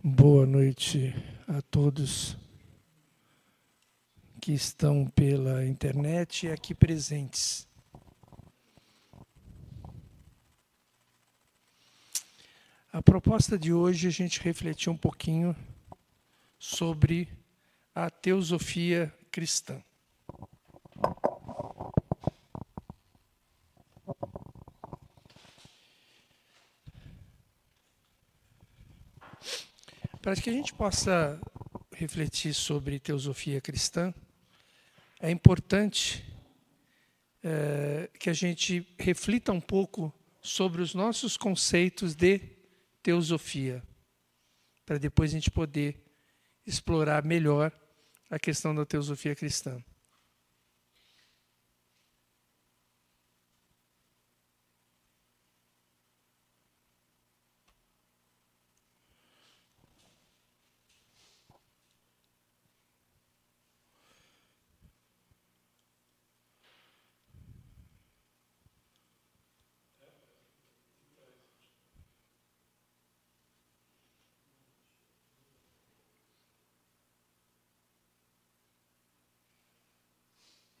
Boa noite a todos que estão pela internet e aqui presentes. A proposta de hoje é a gente refletir um pouquinho sobre a teosofia cristã. Para que a gente possa refletir sobre teosofia cristã, é importante que a gente reflita um pouco sobre os nossos conceitos de teosofia, para depois a gente poder explorar melhor a questão da teosofia cristã.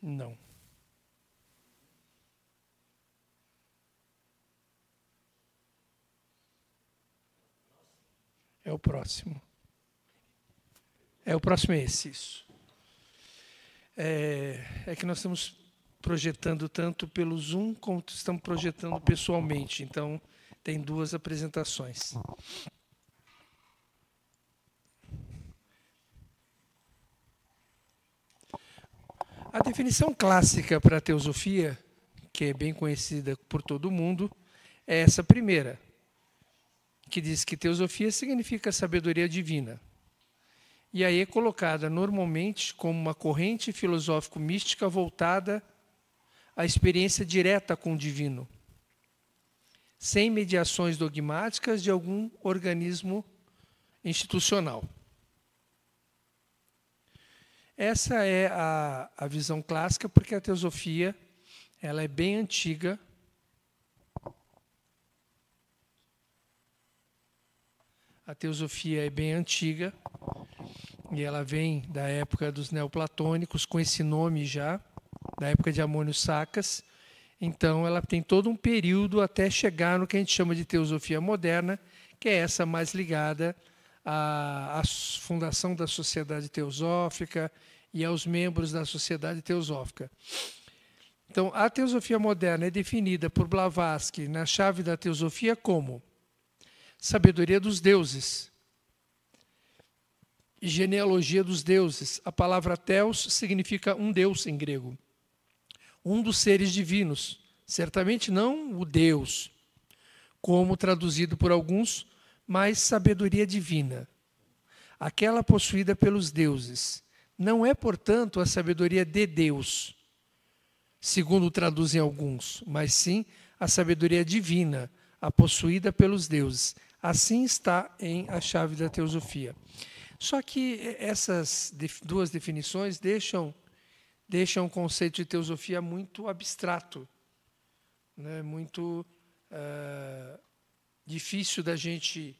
Não. É o próximo. O próximo é esse, isso. É que nós estamos projetando tanto pelo Zoom como estamos projetando pessoalmente. Então, tem duas apresentações. A definição clássica para a teosofia, que é bem conhecida por todo mundo, é essa primeira, que diz que teosofia significa sabedoria divina. E aí é colocada normalmente como uma corrente filosófico-mística voltada à experiência direta com o divino, sem mediações dogmáticas de algum organismo institucional. Essa é a visão clássica, porque a teosofia ela é bem antiga. A teosofia é bem antiga, e ela vem da época dos neoplatônicos, com esse nome já, da época de Ammônio Saccas. Então, ela tem todo um período até chegar no que a gente chama de teosofia moderna, que é essa mais ligada à fundação da Sociedade Teosófica e aos membros da Sociedade Teosófica. Então, a teosofia moderna é definida por Blavatsky na chave da teosofia como sabedoria dos deuses, genealogia dos deuses. A palavra theos significa um deus em grego, um dos seres divinos, certamente não o Deus, como traduzido por alguns, mas sabedoria divina, aquela possuída pelos deuses. Não é, portanto, a sabedoria de Deus, segundo traduzem alguns, mas sim a sabedoria divina, a possuída pelos deuses. Assim está em A Chave da Teosofia. Só que essas duas definições deixam o conceito de teosofia muito abstrato, né? Muito difícil da gente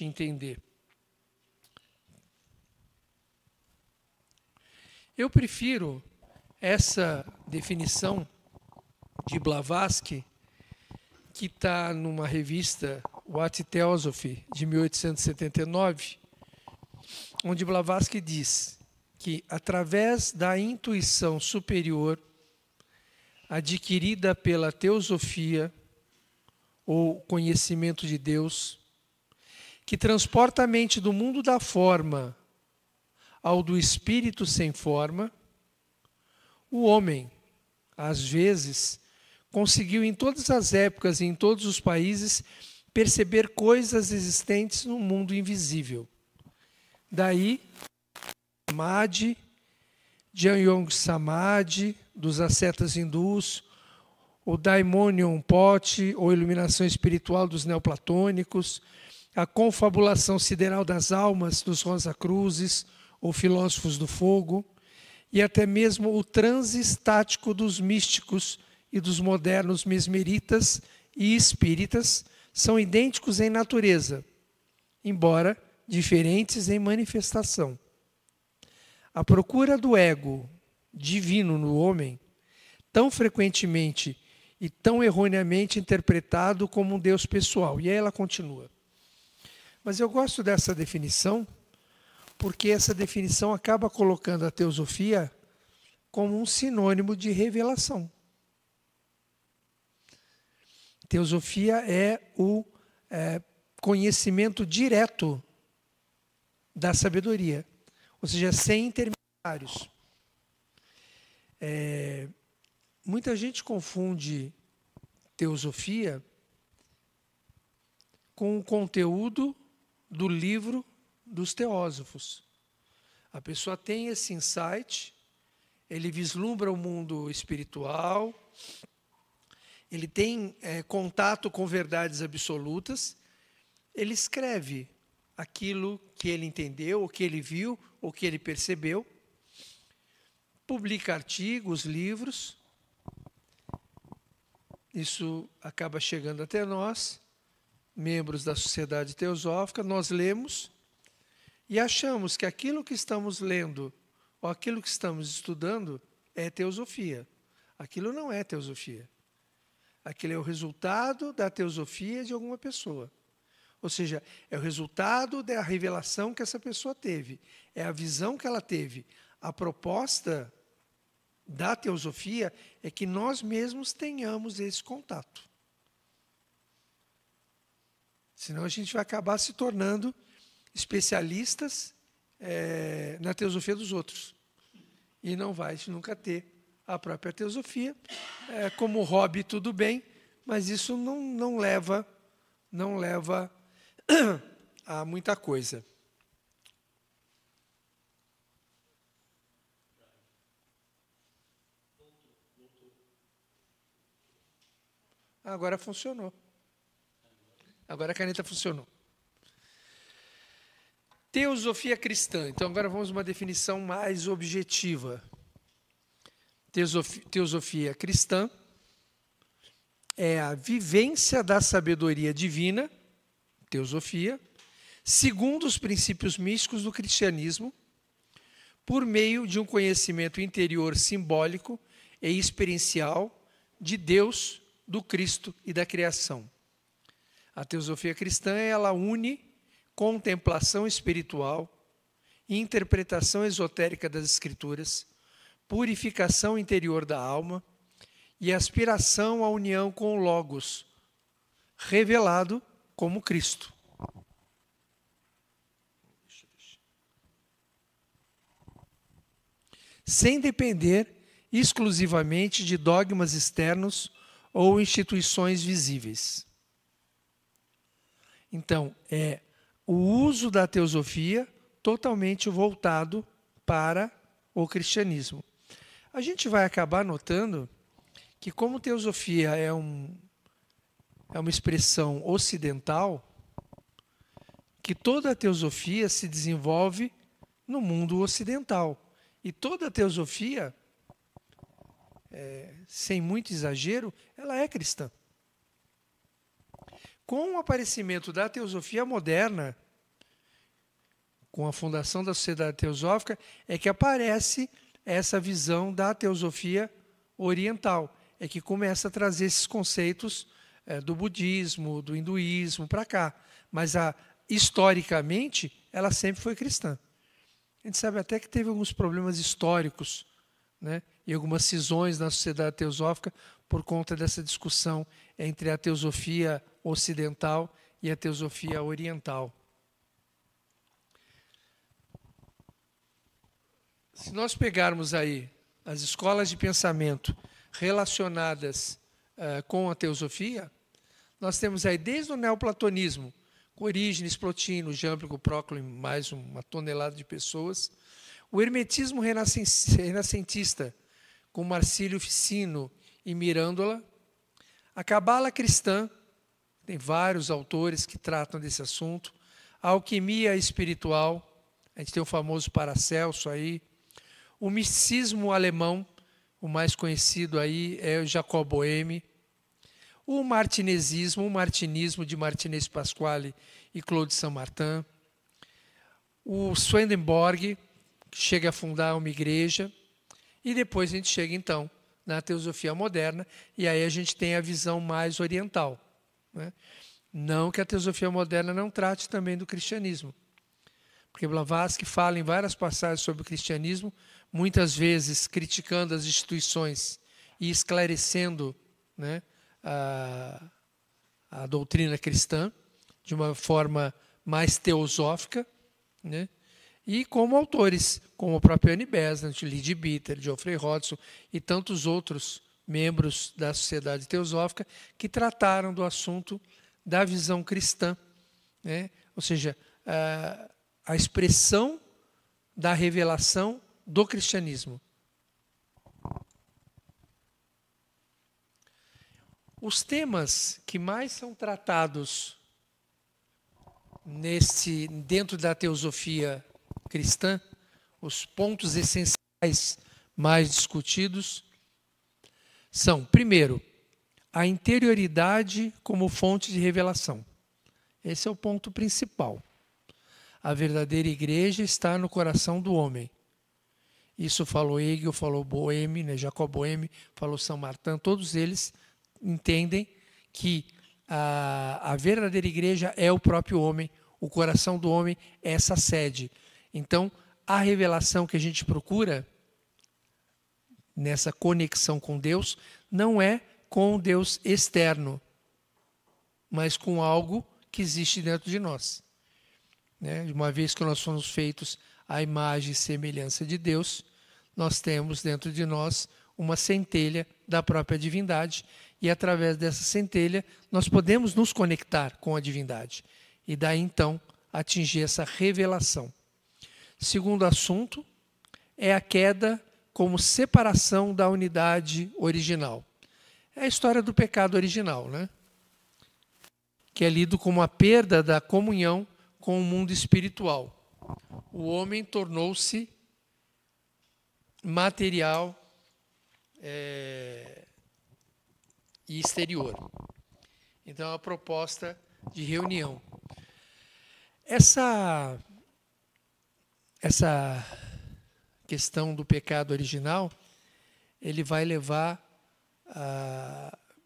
entender. Eu prefiro essa definição de Blavatsky, que está numa revista, What Theosophy, de 1879, onde Blavatsky diz que, através da intuição superior adquirida pela teosofia, ou conhecimento de Deus, que transporta a mente do mundo da forma ao do espírito sem forma, o homem, às vezes, conseguiu em todas as épocas e em todos os países perceber coisas existentes no mundo invisível. Daí, Samadhi, Jnana Samadhi, dos ascetas hindus, o Daimonion Pote, ou iluminação espiritual dos neoplatônicos, a confabulação sideral das almas dos Rosacruzes, ou filósofos do fogo, e até mesmo o transe estático dos místicos e dos modernos mesmeritas e espíritas, são idênticos em natureza, embora diferentes em manifestação. A procura do ego divino no homem, tão frequentemente e tão erroneamente interpretado como um Deus pessoal. E aí ela continua. Mas eu gosto dessa definição, porque essa definição acaba colocando a teosofia como um sinônimo de revelação. Teosofia é o conhecimento direto da sabedoria, ou seja, sem intermediários. Muita gente confunde teosofia com o conteúdo do livro dos teósofos. A pessoa tem esse insight, ele vislumbra o mundo espiritual, ele tem contato com verdades absolutas, ele escreve aquilo que ele entendeu, o que ele viu, o que ele percebeu, publica artigos, livros, isso acaba chegando até nós, membros da Sociedade Teosófica, nós lemos e achamos que aquilo que estamos lendo ou aquilo que estamos estudando é teosofia. Aquilo não é teosofia. Aquilo é o resultado da teosofia de alguma pessoa. Ou seja, é o resultado da revelação que essa pessoa teve. É a visão que ela teve. A proposta da teosofia é que nós mesmos tenhamos esse contato. Senão a gente vai acabar se tornando especialistas na teosofia dos outros. E não vai nunca ter a própria teosofia. Como hobby, tudo bem, mas isso não leva a muita coisa. Agora funcionou. Agora a caneta funcionou. Teosofia cristã. Então agora vamos a uma definição mais objetiva. Teosofia cristã é a vivência da sabedoria divina, teosofia, segundo os princípios místicos do cristianismo, por meio de um conhecimento interior simbólico e experiencial de Deus, do Cristo e da criação. A teosofia cristã, ela une contemplação espiritual, interpretação esotérica das Escrituras, purificação interior da alma e aspiração à união com o Logos, revelado como Cristo. Sem depender exclusivamente de dogmas externos ou instituições visíveis. Então, é o uso da teosofia totalmente voltado para o cristianismo. A gente vai acabar notando que, como teosofia é uma expressão ocidental, que toda a teosofia se desenvolve no mundo ocidental. E toda a teosofia, sem muito exagero, ela é cristã. Com o aparecimento da teosofia moderna, com a fundação da Sociedade Teosófica, é que aparece essa visão da teosofia oriental. É que começa a trazer esses conceitos do budismo, do hinduísmo para cá. Mas, historicamente, ela sempre foi cristã. A gente sabe até que teve alguns problemas históricos, né, e algumas cisões na Sociedade Teosófica por conta dessa discussão entre a teosofia ocidental e a teosofia oriental. Se nós pegarmos aí as escolas de pensamento relacionadas com a teosofia, nós temos aí desde o neoplatonismo, com Orígenes, Plotino, Jâmblico, Próclo e mais uma tonelada de pessoas, o hermetismo renascentista, com Marcílio Ficino e Mirândola, a cabala cristã, tem vários autores que tratam desse assunto, a alquimia espiritual, a gente tem o famoso Paracelso aí, o misticismo alemão, o mais conhecido aí é o Jacob Boehme, o martinesismo, o martinismo de Martinez Pasquale e Claude Saint-Martin, o Swedenborg, que chega a fundar uma igreja, e depois a gente chega, então, na teosofia moderna, e aí a gente tem a visão mais oriental, né? Não que a teosofia moderna não trate também do cristianismo, porque Blavatsky fala em várias passagens sobre o cristianismo, muitas vezes criticando as instituições e esclarecendo, né, a doutrina cristã de uma forma mais teosófica, né? E como autores, como o próprio Annie Besant, Leigh Bitter, Geoffrey Hodgson e tantos outros membros da Sociedade Teosófica que trataram do assunto da visão cristã, né? Ou seja, a expressão da revelação do cristianismo. Os temas que mais são tratados dentro da teosofia cristã, os pontos essenciais mais discutidos são, primeiro, a interioridade como fonte de revelação. Esse é o ponto principal. A verdadeira igreja está no coração do homem. Isso falou Hegel, falou Boehme, né? Jacob Boehme, falou Saint-Martin, todos eles entendem que a verdadeira igreja é o próprio homem, o coração do homem é essa sede. Então, a revelação que a gente procura nessa conexão com Deus não é com Deus externo, mas com algo que existe dentro de nós, né? Uma vez que nós somos feitos à imagem e semelhança de Deus, nós temos dentro de nós uma centelha da própria divindade e através dessa centelha nós podemos nos conectar com a divindade e daí então atingir essa revelação. Segundo assunto é a queda como separação da unidade original. É a história do pecado original, né? Que é lido como a perda da comunhão com o mundo espiritual. O homem tornou-se material e exterior. Então, é uma proposta de reunião. Essa questão do pecado original, ele vai levar,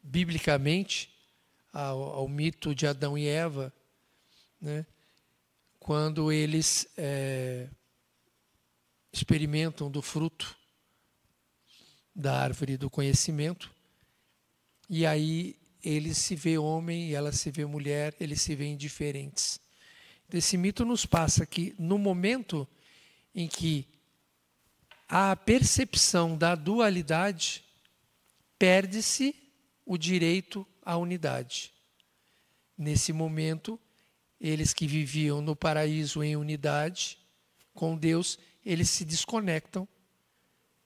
biblicamente, ao mito de Adão e Eva, né? Quando eles experimentam do fruto da árvore do conhecimento, e aí ele se vê homem e ela se vê mulher, eles se veem diferentes. Esse mito nos passa que no momento em que há a percepção da dualidade, perde-se o direito à unidade. Nesse momento, eles que viviam no paraíso em unidade com Deus, eles se desconectam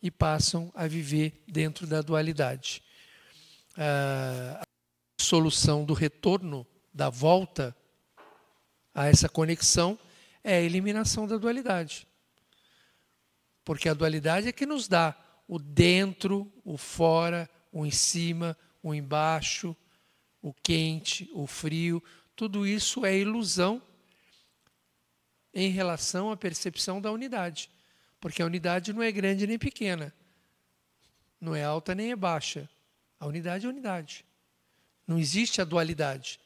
e passam a viver dentro da dualidade. A solução do retorno, da volta a essa conexão, é a eliminação da dualidade. Porque a dualidade é que nos dá o dentro, o fora, o em cima, o embaixo, o quente, o frio. Tudo isso é ilusão em relação à percepção da unidade. Porque a unidade não é grande nem pequena. Não é alta nem é baixa. A unidade é unidade. Não existe a dualidade.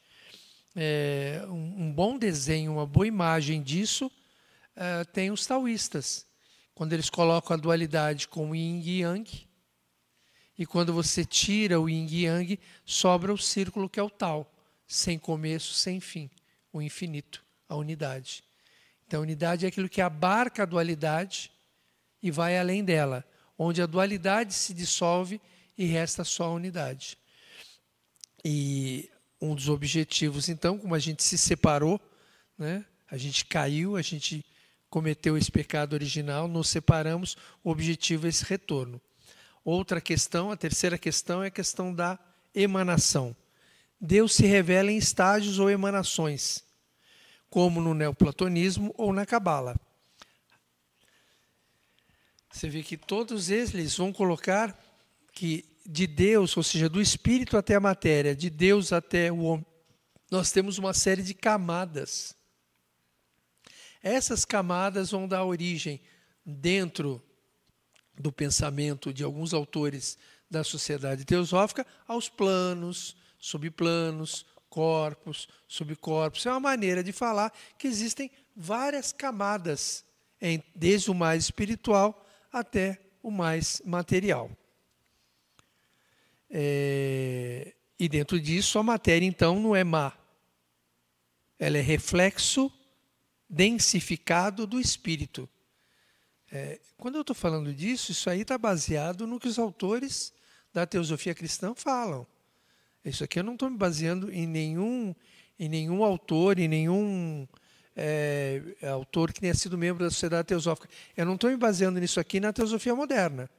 Um bom desenho, uma boa imagem disso, tem os taoístas. Quando eles colocam a dualidade com yin e yang, e quando você tira o yin e yang, sobra o círculo que é o Tao, sem começo, sem fim, o infinito, a unidade. Então, a unidade é aquilo que abarca a dualidade e vai além dela, onde a dualidade se dissolve e resta só a unidade. E um dos objetivos, então, como a gente se separou, né? A gente caiu, a gente cometeu esse pecado original, nos separamos, o objetivo é esse retorno. Outra questão, a terceira questão, é a questão da emanação. Deus se revela em estágios ou emanações, como no neoplatonismo ou na Cabala. Você vê que todos eles vão colocar que de Deus, ou seja, do espírito até a matéria, de Deus até o homem, nós temos uma série de camadas. Essas camadas vão dar origem, dentro do pensamento de alguns autores da sociedade teosófica, aos planos, subplanos, corpos, subcorpos. É uma maneira de falar que existem várias camadas, desde o mais espiritual até o mais material. E dentro disso, a matéria, então, não é má. Ela é reflexo densificado do espírito. Quando eu estou falando disso, isso aí está baseado no que os autores da teosofia cristã falam. Isso aqui eu não estou me baseando em nenhum autor, em nenhum autor que tenha sido membro da sociedade teosófica. Eu não estou me baseando nisso aqui na teosofia moderna.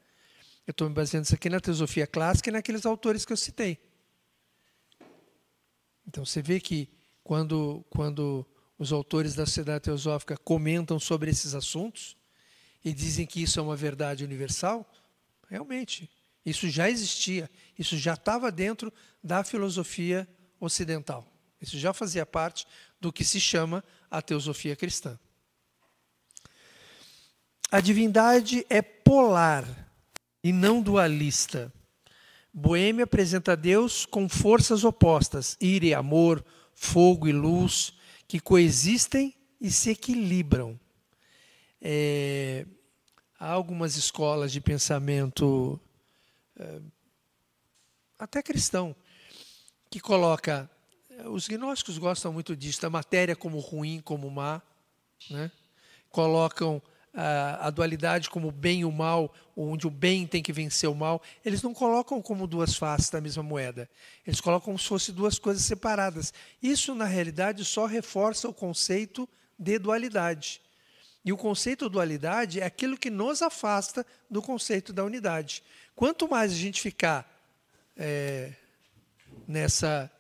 Eu estou me baseando nisso aqui na teosofia clássica e naqueles autores que eu citei. Então você vê que quando os autores da sociedade teosófica comentam sobre esses assuntos e dizem que isso é uma verdade universal, realmente, isso já existia, isso já estava dentro da filosofia ocidental. Isso já fazia parte do que se chama a teosofia cristã. A divindade é polar e não dualista. Boêmia apresenta Deus com forças opostas, ira e amor, fogo e luz, que coexistem e se equilibram. Há algumas escolas de pensamento, até cristão, que coloca, os gnósticos gostam muito disso, da matéria como ruim, como má, né? Colocam a dualidade como bem e o mal, onde o bem tem que vencer o mal. Eles não colocam como duas faces da mesma moeda. Eles colocam como se fossem duas coisas separadas. Isso, na realidade, só reforça o conceito de dualidade. E o conceito de dualidade é aquilo que nos afasta do conceito da unidade. Quanto mais a gente ficar nessa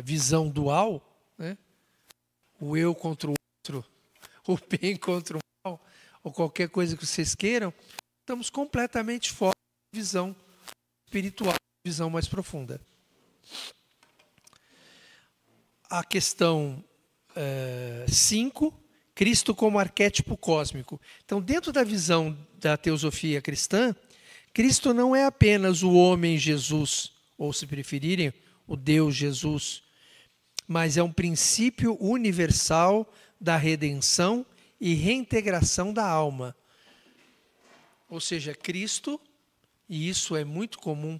visão dual, né? O eu contra o outro, o bem contra o mal, ou qualquer coisa que vocês queiram, estamos completamente fora da visão espiritual, visão mais profunda. A questão 5, Cristo como arquétipo cósmico. Então, dentro da visão da teosofia cristã, Cristo não é apenas o homem Jesus, ou se preferirem, o Deus Jesus, mas é um princípio universal da redenção e reintegração da alma. Ou seja, Cristo, e isso é muito comum,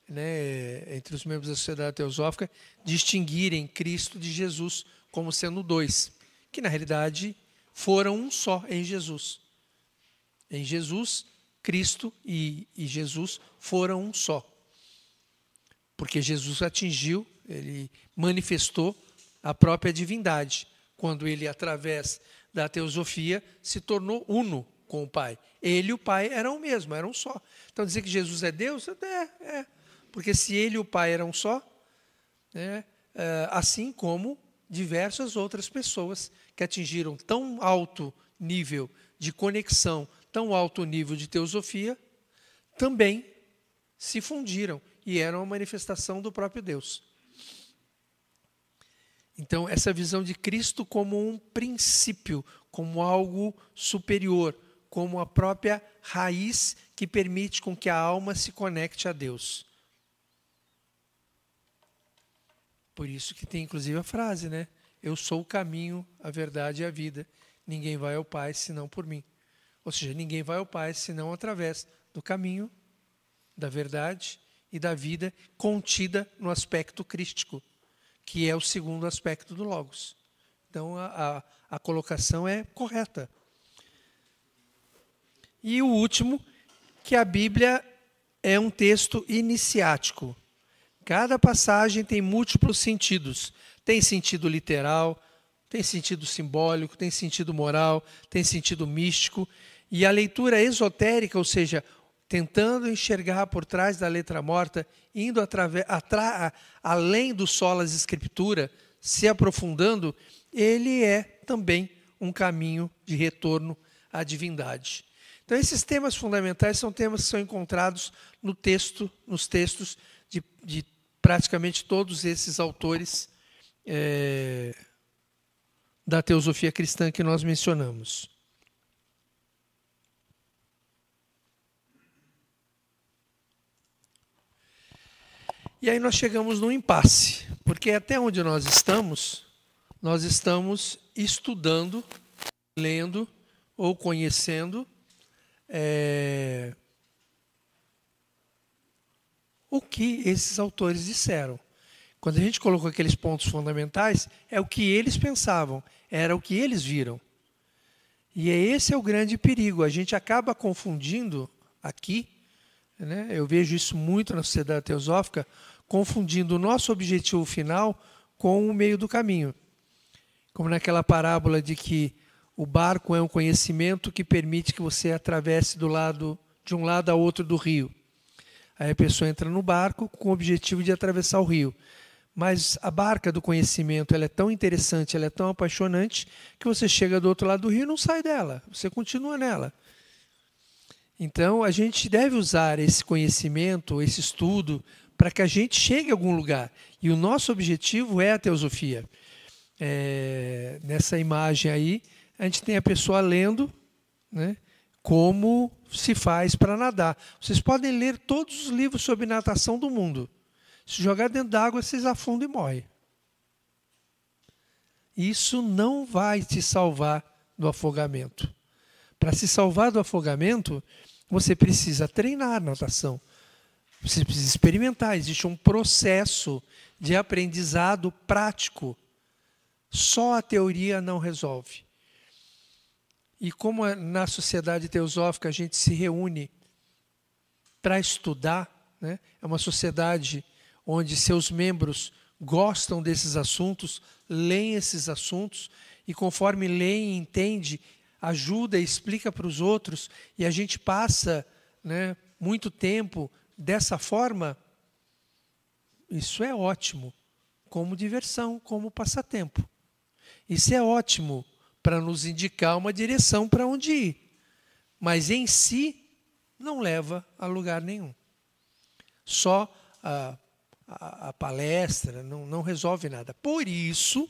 né, entre os membros da sociedade teosófica, distinguirem Cristo de Jesus como sendo dois, que na realidade foram um só em Jesus. Em Jesus, Cristo e Jesus foram um só. Porque Jesus atingiu, ele manifestou a própria divindade, quando ele, através da teosofia, se tornou uno com o Pai. Ele e o Pai eram o mesmo, eram um só. Então, dizer que Jesus é Deus? Porque se ele e o Pai eram só, assim como diversas outras pessoas que atingiram tão alto nível de conexão, tão alto nível de teosofia, também se fundiram e eram a manifestação do próprio Deus. Então, essa visão de Cristo como um princípio, como algo superior, como a própria raiz que permite com que a alma se conecte a Deus. Por isso que tem inclusive a frase, né? Eu sou o caminho, a verdade e a vida. Ninguém vai ao Pai senão por mim. Ou seja, ninguém vai ao Pai senão através do caminho, da verdade e da vida contida no aspecto crístico, que é o segundo aspecto do Logos. Então, a colocação é correta. E o último, que a Bíblia é um texto iniciático. Cada passagem tem múltiplos sentidos. Tem sentido literal, tem sentido simbólico, tem sentido moral, tem sentido místico. E a leitura esotérica, ou seja, tentando enxergar por trás da letra morta, indo além do solas escritura, se aprofundando, ele é também um caminho de retorno à divindade. Então, esses temas fundamentais são temas que são encontrados no texto, nos textos de praticamente todos esses autores da teosofia cristã que nós mencionamos. E aí nós chegamos num impasse, porque até onde nós estamos estudando, lendo ou conhecendo o que esses autores disseram. Quando a gente colocou aqueles pontos fundamentais, é o que eles pensavam, era o que eles viram. E esse é o grande perigo, a gente acaba confundindo aqui, né? Eu vejo isso muito na sociedade teosófica, confundindo o nosso objetivo final com o meio do caminho. Como naquela parábola de que o barco é um conhecimento que permite que você atravesse de um lado a outro do rio. Aí a pessoa entra no barco com o objetivo de atravessar o rio. Mas a barca do conhecimento ela é tão interessante, ela é tão apaixonante, que você chega do outro lado do rio e não sai dela, você continua nela. Então, a gente deve usar esse conhecimento, esse estudo, para que a gente chegue a algum lugar. E o nosso objetivo é a teosofia. Nessa imagem aí, a gente tem a pessoa lendo, né, como se faz para nadar. Vocês podem ler todos os livros sobre natação do mundo. Se jogar dentro d'água, vocês afundam e morrem. Isso não vai te salvar do afogamento. Para se salvar do afogamento, você precisa treinar natação. Você precisa experimentar. Existe um processo de aprendizado prático. Só a teoria não resolve. E como na sociedade teosófica a gente se reúne para estudar, né? É uma sociedade onde seus membros gostam desses assuntos, leem esses assuntos, e conforme leem e entende, ajuda e explica para os outros, e a gente passa, né, muito tempo dessa forma. Isso é ótimo, como diversão, como passatempo. Isso é ótimo para nos indicar uma direção para onde ir, mas em si não leva a lugar nenhum. Só a palestra não resolve nada. Por isso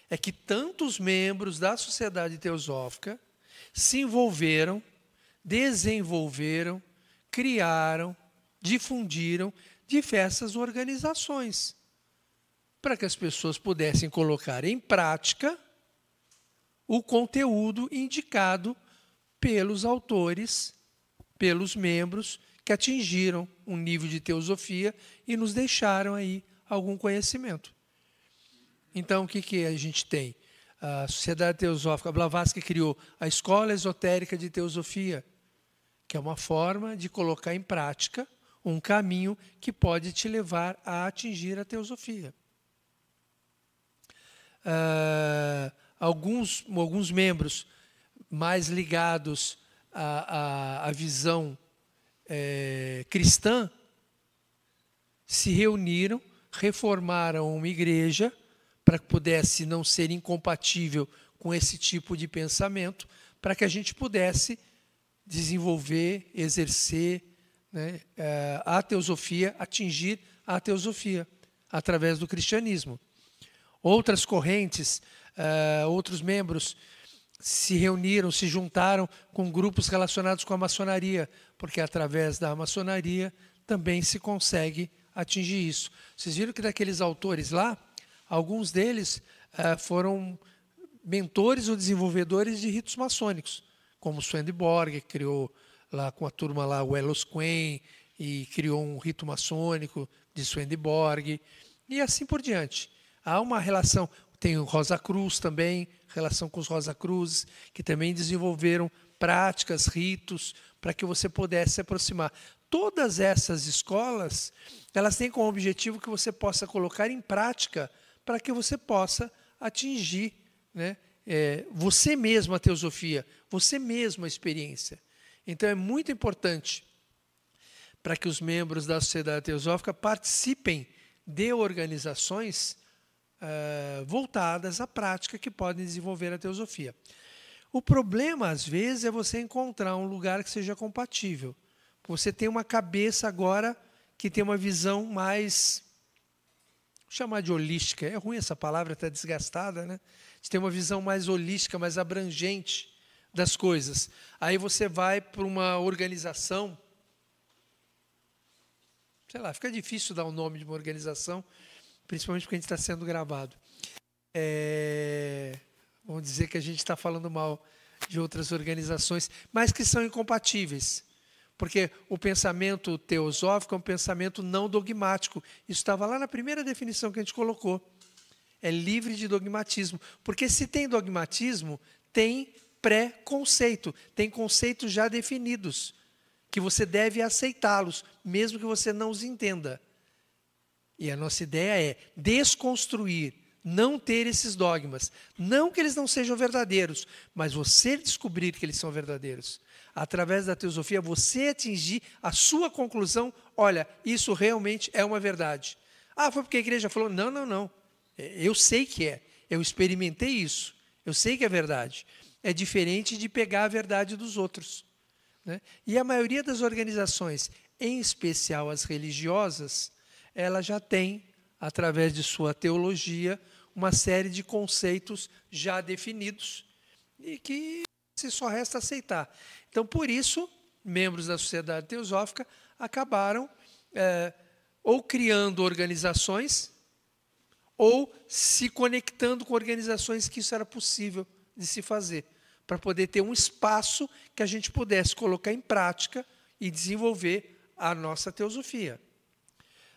é que tantos membros da sociedade teosófica se envolveram, desenvolveram, criaram, difundiram diversas organizações para que as pessoas pudessem colocar em prática o conteúdo indicado pelos autores, pelos membros que atingiram um nível de teosofia e nos deixaram aí algum conhecimento. Então, o que a gente tem? A Sociedade Teosófica, Blavatsky criou a Escola Esotérica de Teosofia, que é uma forma de colocar em prática um caminho que pode te levar a atingir a teosofia. Alguns membros mais ligados à visão cristã se reuniram, reformaram uma igreja para que pudesse não ser incompatível com esse tipo de pensamento, para que a gente pudesse desenvolver, exercer, né, a teosofia, atingir a teosofia através do cristianismo. Outras correntes, outros membros se reuniram, se juntaram com grupos relacionados com a maçonaria, porque através da maçonaria também se consegue atingir isso. Vocês viram que daqueles autores lá, alguns deles foram mentores ou desenvolvedores de ritos maçônicos, como Swedenborg, que criou lá com a turma lá o Elos Quen, e criou um rito maçônico de Swedenborg, e assim por diante. Há uma relação, tem o Rosa Cruz também, relação com os Rosa Cruzes, que também desenvolveram práticas, ritos, para que você pudesse se aproximar. Todas essas escolas, elas têm como objetivo que você possa colocar em prática para que você possa atingir, né, você mesmo a teosofia, você mesmo a experiência. Então, é muito importante para que os membros da Sociedade Teosófica participem de organizações voltadas à prática que podem desenvolver a teosofia. O problema, às vezes, é você encontrar um lugar que seja compatível. Você tem uma cabeça agora que tem uma visão mais, vou chamar de holística, é ruim essa palavra, está desgastada, né? Você tem uma visão mais holística, mais abrangente das coisas. Aí você vai para uma organização, sei lá, fica difícil dar o nome de uma organização, principalmente porque a gente está sendo gravado. Vamos dizer que a gente está falando mal de outras organizações, mas que são incompatíveis. Porque o pensamento teosófico é um pensamento não dogmático. Isso estava lá na primeira definição que a gente colocou. É livre de dogmatismo. Porque se tem dogmatismo, tem pré-conceito. Tem conceitos já definidos, que você deve aceitá-los, mesmo que você não os entenda. E a nossa ideia é desconstruir, não ter esses dogmas. Não que eles não sejam verdadeiros, mas você descobrir que eles são verdadeiros. Através da teosofia, você atingir a sua conclusão, olha, isso realmente é uma verdade. Ah, foi porque a igreja falou? Não, não, não. Eu sei que é. Eu experimentei isso. Eu sei que é verdade. É diferente de pegar a verdade dos outros, né? E a maioria das organizações, em especial as religiosas, ela já tem, através de sua teologia, uma série de conceitos já definidos e que só resta aceitar. Então, por isso, membros da Sociedade Teosófica acabaram ou criando organizações ou se conectando com organizações que isso era possível de se fazer, para poder ter um espaço que a gente pudesse colocar em prática e desenvolver a nossa teosofia.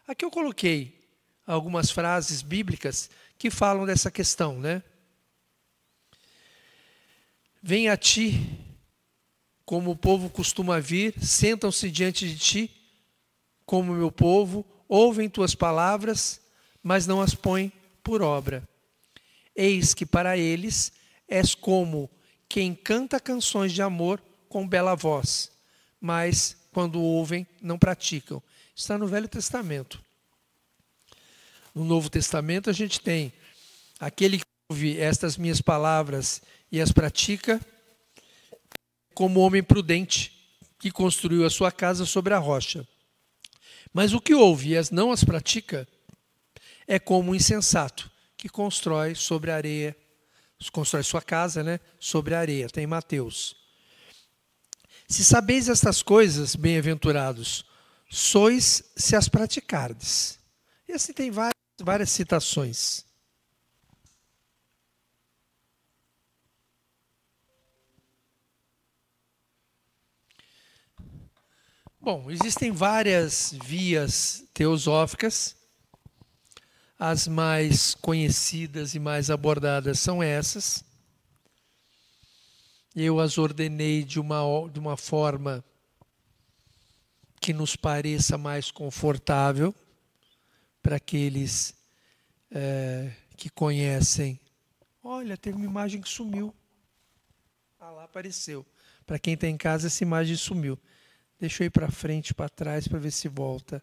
Aqui eu coloquei algumas frases bíblicas que falam dessa questão, né? Vem a ti, como o povo costuma vir, sentam-se diante de ti, como meu povo, ouvem tuas palavras, mas não as põem por obra. Eis que para eles és como quem canta canções de amor com bela voz, mas quando ouvem, não praticam. Está no Velho Testamento. No Novo Testamento a gente tem aquele que ouve estas minhas palavras e as pratica, como homem prudente que construiu a sua casa sobre a rocha. Mas o que ouve e não as pratica é como um insensato que constrói sobre a areia, constrói sua casa, né, sobre a areia. Tem Mateus. Se sabeis estas coisas, bem-aventurados, sois se as praticardes. E assim tem várias citações. Bom, existem várias vias teosóficas. As mais conhecidas e mais abordadas são essas. Eu as ordenei de uma forma que nos pareça mais confortável para aqueles que conhecem. Olha, teve uma imagem que sumiu. Ah, lá apareceu. Para quem está em casa, essa imagem sumiu. Deixa eu ir para frente, para trás, para ver se volta.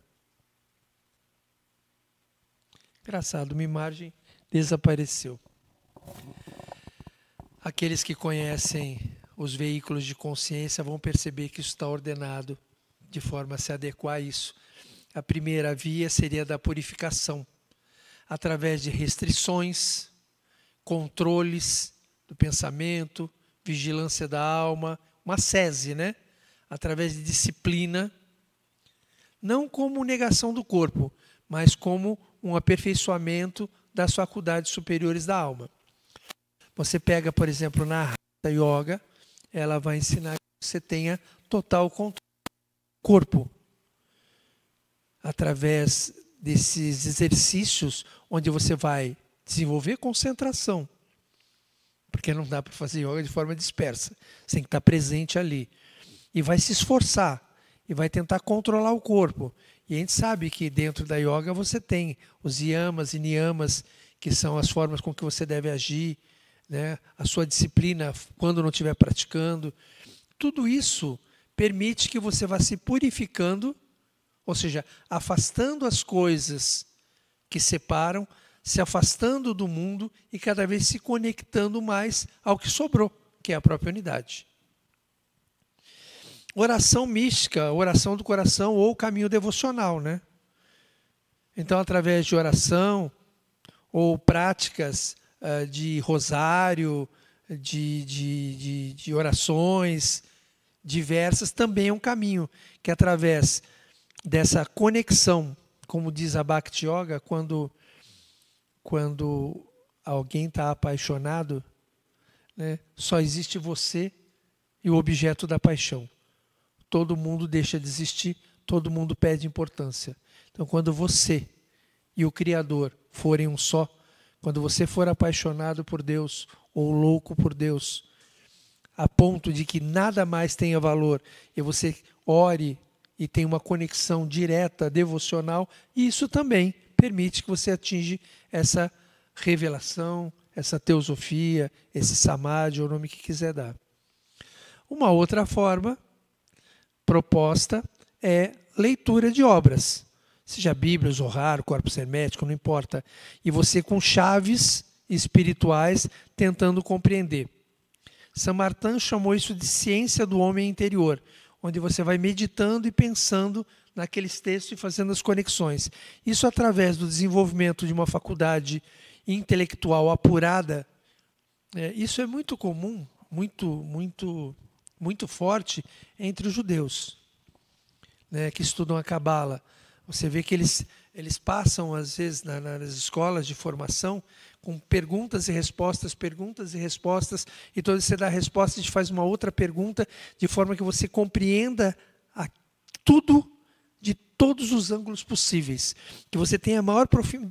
Engraçado, uma imagem desapareceu. Aqueles que conhecem os veículos de consciência vão perceber que isso está ordenado de forma a se adequar a isso. A primeira via seria da purificação, através de restrições, controles do pensamento, vigilância da alma, uma sese, né? Através de disciplina, não como negação do corpo, mas como um aperfeiçoamento das faculdades superiores da alma. Você pega, por exemplo, na Hatha Yoga, ela vai ensinar que você tenha total controle do corpo. Através desses exercícios, onde você vai desenvolver concentração. Porque não dá para fazer yoga de forma dispersa. Você tem que estar presente ali. E vai se esforçar. E vai tentar controlar o corpo. E a gente sabe que dentro da yoga você tem os yamas e niyamas, que são as formas com que você deve agir, né? A sua disciplina quando não estiver praticando. Tudo isso permite que você vá se purificando, ou seja, afastando as coisas que separam, se afastando do mundo e cada vez se conectando mais ao que sobrou, que é a própria unidade. Oração mística, oração do coração ou caminho devocional, né? Então, através de oração ou práticas de rosário, de orações diversas, também é um caminho que, através dessa conexão, como diz a Bhakti Yoga, quando alguém está apaixonado, né, só existe você e o objeto da paixão. Todo mundo deixa de existir, todo mundo perde importância. Então, quando você e o Criador forem um só, quando você for apaixonado por Deus ou louco por Deus, a ponto de que nada mais tenha valor, e você ore e tenha uma conexão direta, devocional, isso também permite que você atinja essa revelação, essa teosofia, esse samadhi, ou o nome que quiser dar. Uma outra forma proposta é leitura de obras, seja Bíblia, Zohar, Corpus Hermético, não importa, e você com chaves espirituais tentando compreender. Saint-Martin chamou isso de ciência do homem interior, onde você vai meditando e pensando naqueles textos e fazendo as conexões. Isso através do desenvolvimento de uma faculdade intelectual apurada. Isso é muito comum, muito forte entre os judeus, né, que estudam a Cabala. Você vê que eles passam, às vezes, nas escolas de formação, com perguntas e respostas, e toda vez que você dá a resposta, a gente faz uma outra pergunta, de forma que você compreenda tudo de todos os ângulos possíveis, que você tenha a maior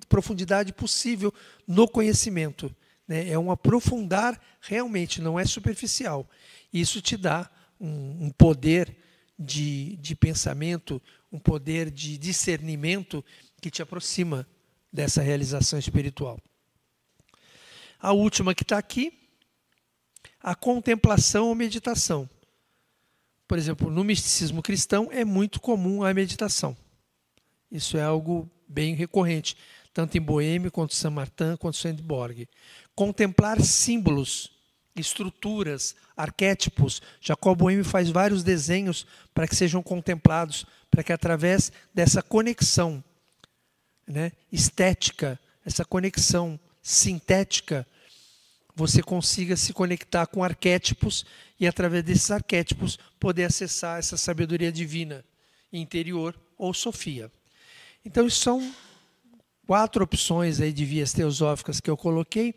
profundidade possível no conhecimento. Né? É um aprofundar realmente, não é superficial. Isso te dá um poder de pensamento, um poder de discernimento que te aproxima dessa realização espiritual. A última que está aqui, a contemplação ou meditação. Por exemplo, no misticismo cristão é muito comum a meditação. Isso é algo bem recorrente, tanto em Boêmia, quanto Saint-Martin, quanto Swedenborg. Contemplar símbolos, estruturas, arquétipos. Jacob Boêmio faz vários desenhos para que sejam contemplados, para que através dessa conexão, né, estética, essa conexão sintética, você consiga se conectar com arquétipos e, através desses arquétipos, poder acessar essa sabedoria divina interior ou sofia. Então, isso são 4 opções aí de vias teosóficas que eu coloquei,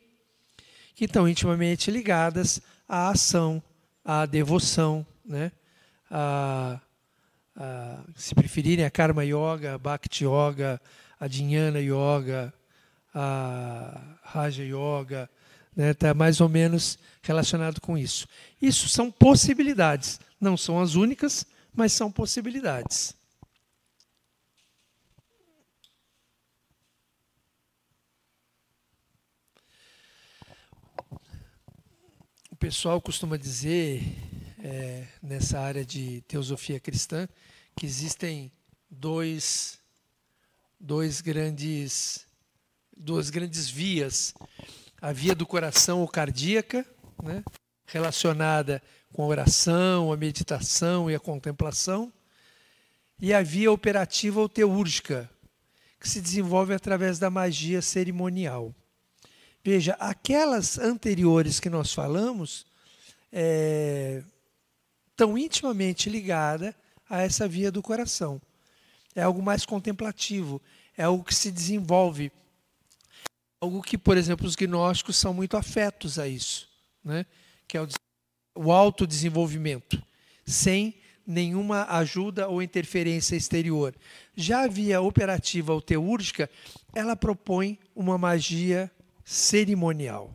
que estão intimamente ligadas à ação, à devoção, né? Se preferirem, a Karma Yoga, a Bhakti Yoga, a Jnana Yoga, a Raja Yoga, né? Está mais ou menos relacionado com isso. Isso são possibilidades, não são as únicas, mas são possibilidades. O pessoal costuma dizer, nessa área de teosofia cristã, que existem duas grandes vias. A via do coração ou cardíaca, né, relacionada com a oração, a meditação e a contemplação, e a via operativa ou teúrgica, que se desenvolve através da magia cerimonial. Veja, aquelas anteriores que nós falamos estão intimamente ligadas a essa via do coração. É algo mais contemplativo, é algo que se desenvolve, algo que, por exemplo, os gnósticos são muito afetos a isso, né? Que é o autodesenvolvimento, sem nenhuma ajuda ou interferência exterior. Já a via operativa ou teúrgica, ela propõe uma magia cerimonial,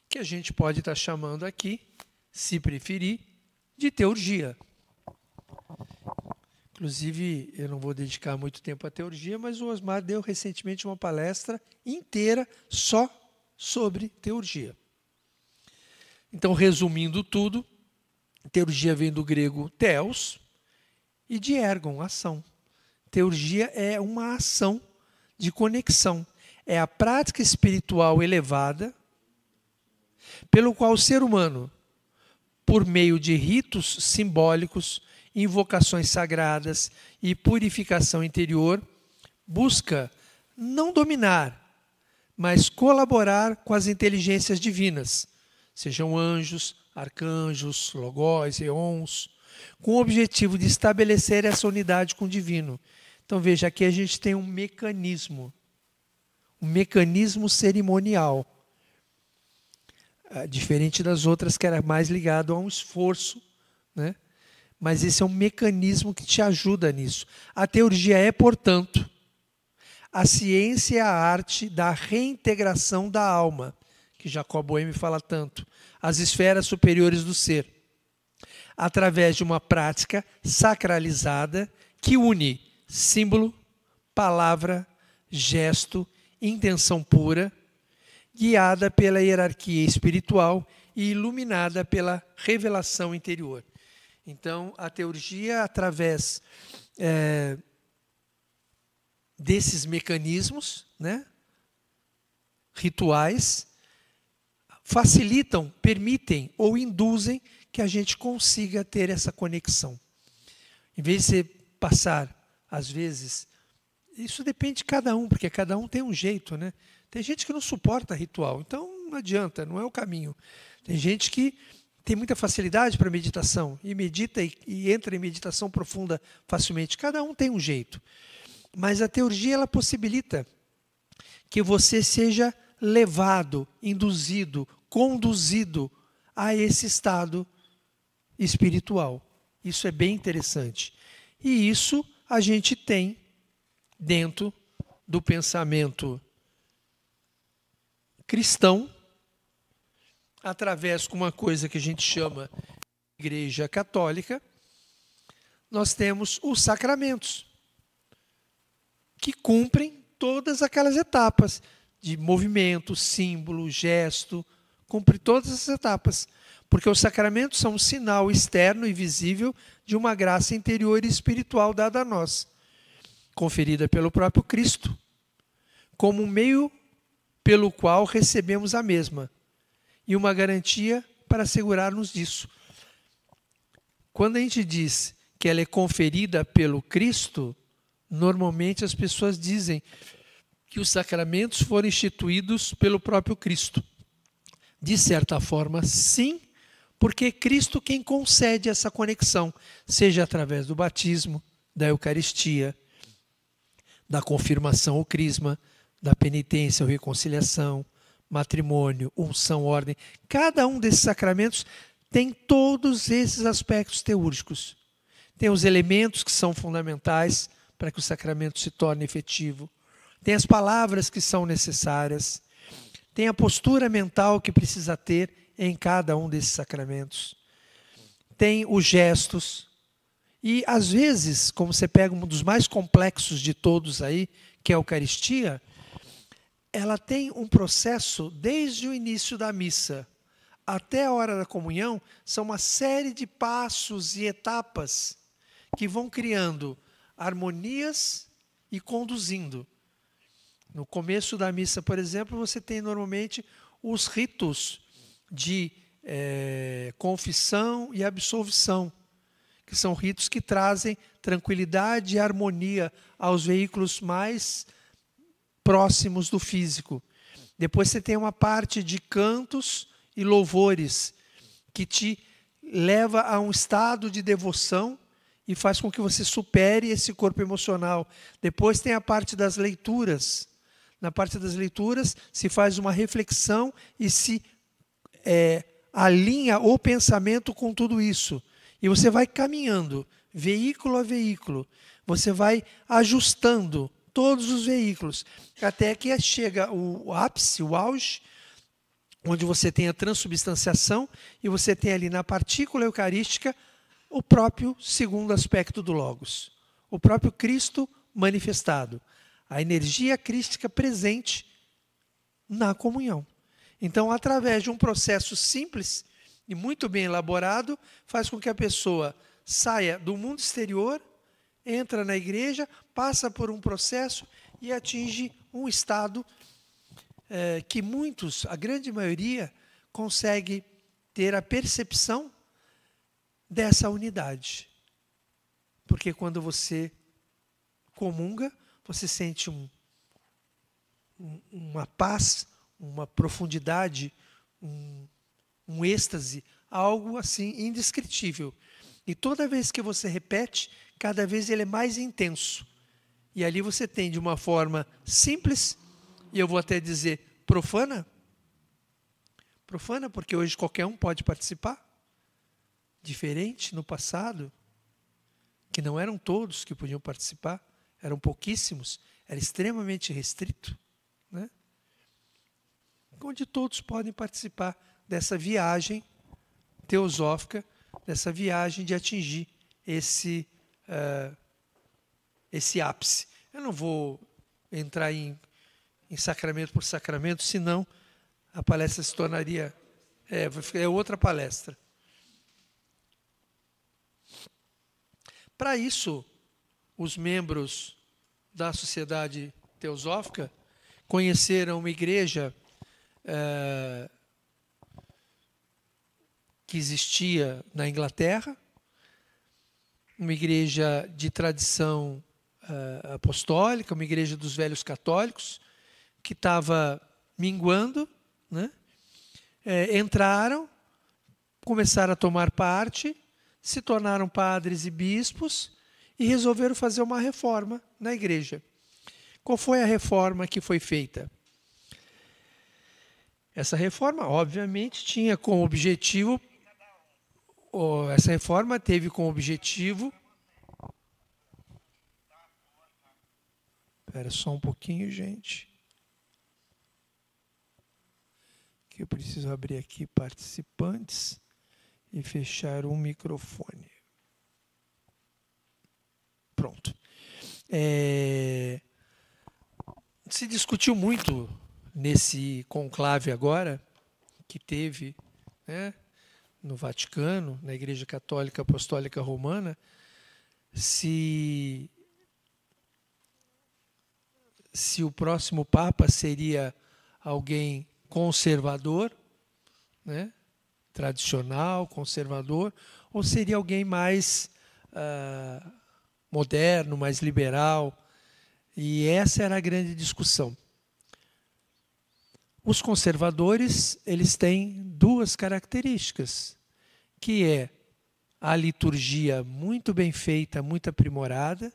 que a gente pode estar chamando aqui, se preferir, de teurgia. Inclusive, eu não vou dedicar muito tempo à teurgia, mas o Osmar deu recentemente uma palestra inteira só sobre teurgia. Então, resumindo tudo, teurgia vem do grego theos e de ergon, ação. Teurgia é uma ação de conexão. É a prática espiritual elevada pelo qual o ser humano, por meio de ritos simbólicos, invocações sagradas e purificação interior, busca não dominar, mas colaborar com as inteligências divinas, sejam anjos, arcanjos, logós, eons, com o objetivo de estabelecer essa unidade com o divino. Então veja, aqui a gente tem um mecanismo cerimonial, diferente das outras que era mais ligado a um esforço, né? Mas esse é um mecanismo que te ajuda nisso. A teurgia é, portanto, a ciência e a arte da reintegração da alma, que Jacob Boehme fala tanto, às esferas superiores do ser, através de uma prática sacralizada que une símbolo, palavra, gesto, intenção pura, guiada pela hierarquia espiritual e iluminada pela revelação interior. Então, a teurgia, através desses mecanismos, né, rituais, facilitam, permitem ou induzem que a gente consiga ter essa conexão. Em vez de você passar, às vezes, isso depende de cada um, porque cada um tem um jeito, né? Tem gente que não suporta ritual, então não adianta, não é o caminho. Tem gente que tem muita facilidade para meditação, e medita e entra em meditação profunda facilmente. Cada um tem um jeito. Mas a teurgia, ela possibilita que você seja levado, induzido, conduzido a esse estado espiritual. Isso é bem interessante. E isso a gente tem dentro do pensamento cristão, através de uma coisa que a gente chama de Igreja Católica, nós temos os sacramentos, que cumprem todas aquelas etapas de movimento, símbolo, gesto, cumpre todas essas etapas, porque os sacramentos são um sinal externo e visível de uma graça interior e espiritual dada a nós, conferida pelo próprio Cristo, como um meio pelo qual recebemos a mesma, e uma garantia para assegurar-nos disso. Quando a gente diz que ela é conferida pelo Cristo, normalmente as pessoas dizem que os sacramentos foram instituídos pelo próprio Cristo. De certa forma, sim, porque é Cristo quem concede essa conexão, seja através do batismo, da Eucaristia, da confirmação ou crisma, da penitência ou reconciliação, matrimônio, unção, ordem. Cada um desses sacramentos tem todos esses aspectos teúrgicos. Tem os elementos que são fundamentais para que o sacramento se torne efetivo. Tem as palavras que são necessárias. Tem a postura mental que precisa ter em cada um desses sacramentos. Tem os gestos. E, às vezes, como você pega um dos mais complexos de todos aí, que é a Eucaristia, ela tem um processo desde o início da missa até a hora da comunhão, são uma série de passos e etapas que vão criando harmonias e conduzindo. No começo da missa, por exemplo, você tem normalmente os ritos de confissão e absolvição, que são ritos que trazem tranquilidade e harmonia aos veículos mais próximos do físico. Depois você tem uma parte de cantos e louvores, que te leva a um estado de devoção e faz com que você supere esse corpo emocional. Depois tem a parte das leituras. Na parte das leituras se faz uma reflexão e se alinha o pensamento com tudo isso. E você vai caminhando, veículo a veículo. Você vai ajustando todos os veículos, até que chega o ápice, o auge, onde você tem a transubstanciação e você tem ali na partícula eucarística o próprio segundo aspecto do Logos, o próprio Cristo manifestado, a energia crística presente na comunhão. Então, através de um processo simples e muito bem elaborado, faz com que a pessoa saia do mundo exterior, entra na igreja, passa por um processo e atinge um estado que muitos, a grande maioria, consegue ter a percepção dessa unidade. Porque quando você comunga, você sente uma paz, uma profundidade, um êxtase, algo assim indescritível. E toda vez que você repete, cada vez ele é mais intenso. E ali você tem de uma forma simples, e eu vou até dizer profana. Profana porque hoje qualquer um pode participar. Diferente no passado, que não eram todos que podiam participar, eram pouquíssimos, era extremamente restrito, né? Onde todos podem participar dessa viagem teosófica, dessa viagem de atingir esse ápice. Eu não vou entrar em sacramento por sacramento, senão a palestra se tornaria outra palestra. Para isso, os membros da Sociedade Teosófica conheceram uma igreja que existia na Inglaterra, uma igreja de tradição apostólica, uma igreja dos velhos católicos, que estava minguando, né? Entraram, começaram a tomar parte, se tornaram padres e bispos e resolveram fazer uma reforma na igreja. Qual foi a reforma que foi feita? Essa reforma, obviamente, tinha como objetivo... Essa reforma teve como objetivo... Espera só um pouquinho, gente. Que eu preciso abrir aqui participantes e fechar o microfone. Pronto. Se discutiu muito nesse conclave agora, que teve, né, no Vaticano, na Igreja Católica Apostólica Romana, se o próximo Papa seria alguém conservador, né, tradicional, conservador, ou seria alguém mais moderno, mais liberal. E essa era a grande discussão. Os conservadores, eles têm duas características, que é a liturgia muito bem feita, muito aprimorada,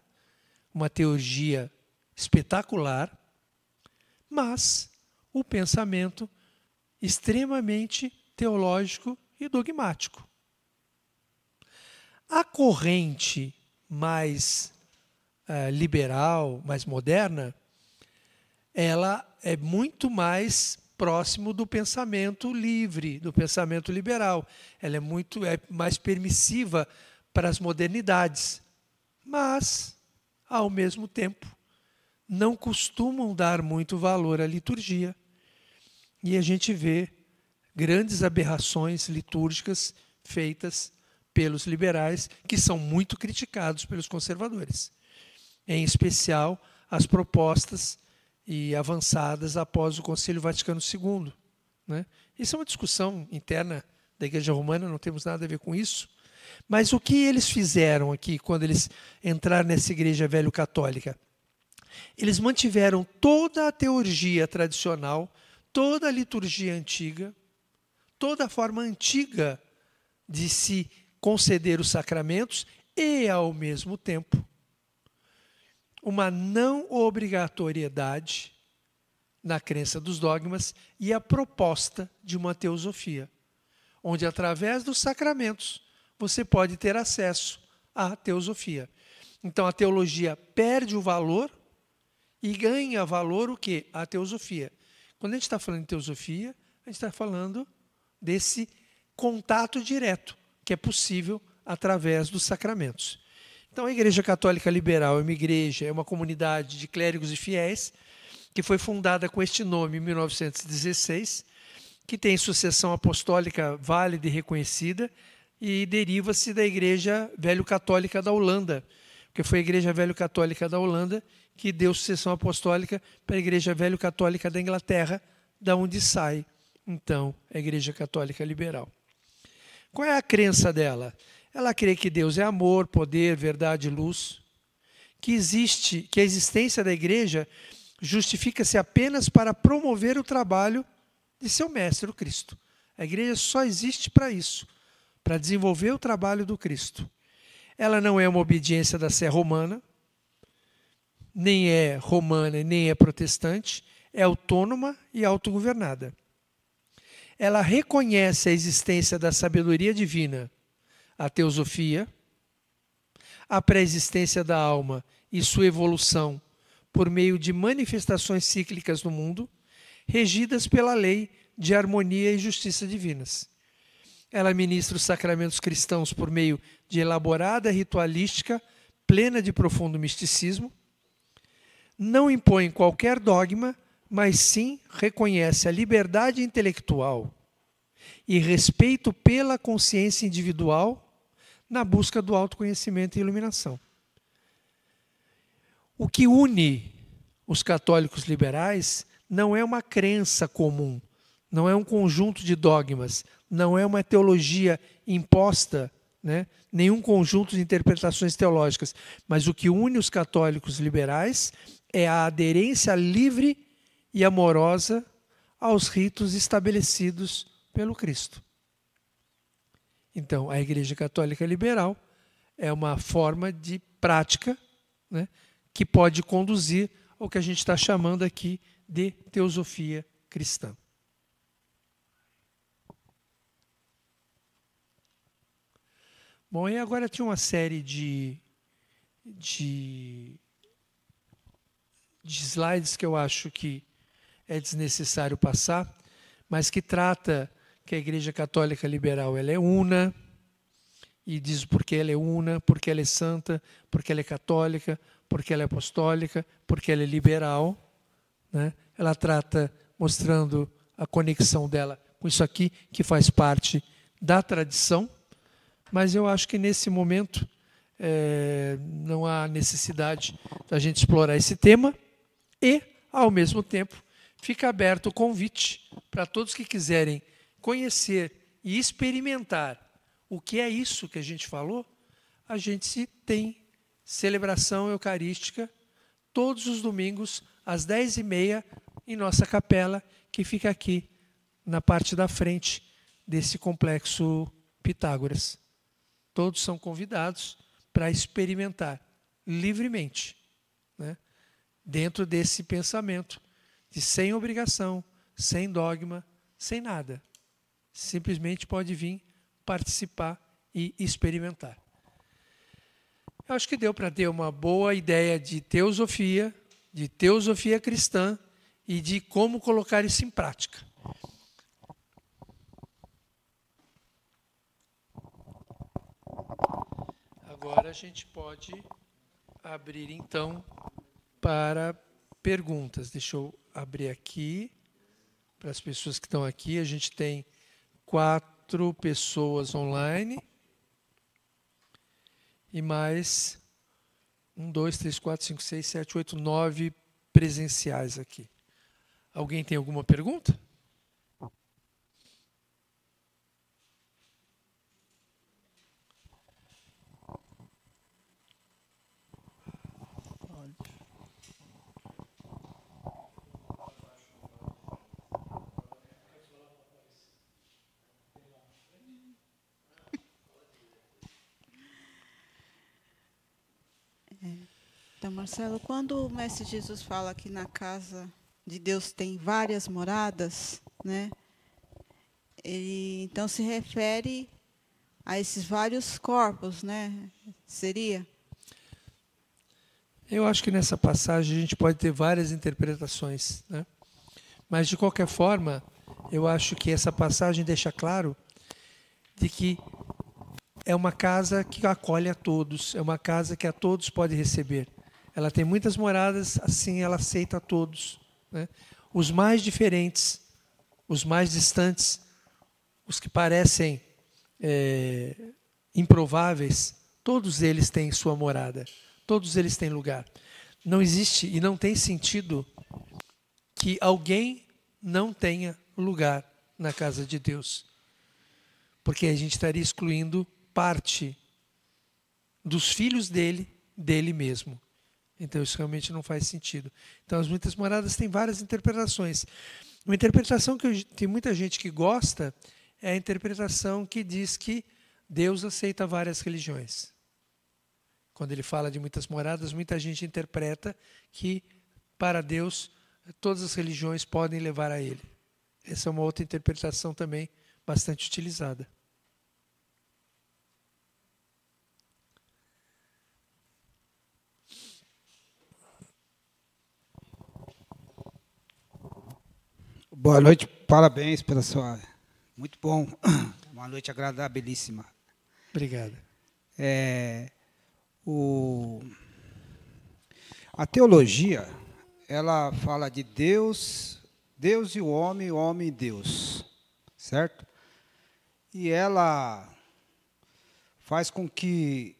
uma teologia espetacular, mas o pensamento extremamente teológico e dogmático. A corrente mais liberal, mais moderna, ela é muito mais próximo do pensamento livre, do pensamento liberal. Ela é mais permissiva para as modernidades, mas, ao mesmo tempo, não costumam dar muito valor à liturgia. E a gente vê grandes aberrações litúrgicas feitas pelos liberais, que são muito criticados pelos conservadores. Em especial, as propostas e avançadas após o Concílio Vaticano II. Né? Isso é uma discussão interna da Igreja Romana, não temos nada a ver com isso. Mas o que eles fizeram aqui, quando eles entraram nessa igreja velho-católica? Eles mantiveram toda a teologia tradicional, toda a liturgia antiga, toda a forma antiga de se conceder os sacramentos e, ao mesmo tempo, uma não obrigatoriedade na crença dos dogmas e a proposta de uma teosofia, onde, através dos sacramentos, você pode ter acesso à teosofia. Então, a teologia perde o valor e ganha valor o quê? A teosofia. Quando a gente está falando de teosofia, a gente está falando desse contato direto, que é possível através dos sacramentos. Então, a Igreja Católica Liberal é uma comunidade de clérigos e fiéis que foi fundada com este nome em 1916, que tem sucessão apostólica válida e reconhecida e deriva-se da Igreja Velho-Católica da Holanda, porque foi a Igreja Velho-Católica da Holanda que deu sucessão apostólica para a Igreja Velho-Católica da Inglaterra, da onde sai então, a Igreja Católica Liberal. Qual é a crença dela? Ela crê que Deus é amor, poder, verdade e luz, que a existência da Igreja justifica-se apenas para promover o trabalho de seu mestre, o Cristo. A Igreja só existe para isso, para desenvolver o trabalho do Cristo. Ela não é uma obediência da sé romana, nem é romana, nem é protestante, é autônoma e autogovernada. Ela reconhece a existência da sabedoria divina, a teosofia, a pré-existência da alma e sua evolução por meio de manifestações cíclicas no mundo, regidas pela lei de harmonia e justiça divinas. Ela ministra os sacramentos cristãos por meio de elaborada ritualística, plena de profundo misticismo, não impõe qualquer dogma, mas sim reconhece a liberdade intelectual e respeito pela consciência individual na busca do autoconhecimento e iluminação. O que une os católicos liberais não é uma crença comum, não é um conjunto de dogmas, não é uma teologia imposta, né? Nenhum conjunto de interpretações teológicas, mas o que une os católicos liberais é a aderência livre e amorosa aos ritos estabelecidos pelo Cristo. Então, a Igreja Católica Liberal é uma forma de prática, né, que pode conduzir ao que a gente está chamando aqui de teosofia cristã. Bom, e agora tinha uma série de slides que eu acho que é desnecessário passar, mas que trata que a Igreja Católica Liberal ela é una, e diz porque ela é una, porque ela é santa, porque ela é católica, porque ela é apostólica, porque ela é liberal, né? Ela trata mostrando a conexão dela com isso aqui, que faz parte da tradição, mas eu acho que nesse momento não há necessidade da gente explorar esse tema e, ao mesmo tempo, fica aberto o convite para todos que quiserem conhecer e experimentar o que é isso que a gente falou. A gente tem celebração eucarística todos os domingos às 10h30 em nossa capela, que fica aqui na parte da frente desse complexo Pitágoras. Todos são convidados para experimentar livremente, né, dentro desse pensamento de sem obrigação, sem dogma, sem nada. Simplesmente pode vir participar e experimentar. Eu acho que deu para ter uma boa ideia de teosofia cristã e de como colocar isso em prática. Agora a gente pode abrir, então, para perguntas. Deixa eu abrir aqui para as pessoas que estão aqui. A gente tem 4 pessoas online e mais 1, 2, 3, 4, 5, 6, 7, 8, 9 presenciais aqui. Alguém tem alguma pergunta? Então, Marcelo, quando o Mestre Jesus fala que na casa de Deus tem várias moradas, né, ele então se refere a esses vários corpos, né? Seria? Eu acho que nessa passagem a gente pode ter várias interpretações, né? Mas, de qualquer forma, eu acho que essa passagem deixa claro de que é uma casa que acolhe a todos, é uma casa que a todos pode receber. Ela tem muitas moradas, assim ela aceita a todos, né? Os mais diferentes, os mais distantes, os que parecem improváveis, todos eles têm sua morada, todos eles têm lugar. Não existe e não tem sentido que alguém não tenha lugar na casa de Deus. Porque a gente estaria excluindo parte dos filhos dele mesmo. Então isso realmente não faz sentido. Então as muitas moradas têm várias interpretações. Uma interpretação que tem muita gente que gosta é a interpretação que diz que Deus aceita várias religiões. Quando ele fala de muitas moradas, muita gente interpreta que para Deus todas as religiões podem levar a ele. Essa é uma outra interpretação também bastante utilizada. Boa noite, parabéns pela sua... Muito bom, uma noite agradabilíssima. Obrigado. A teologia, ela fala de Deus, Deus e o homem e Deus, certo? E ela faz com que,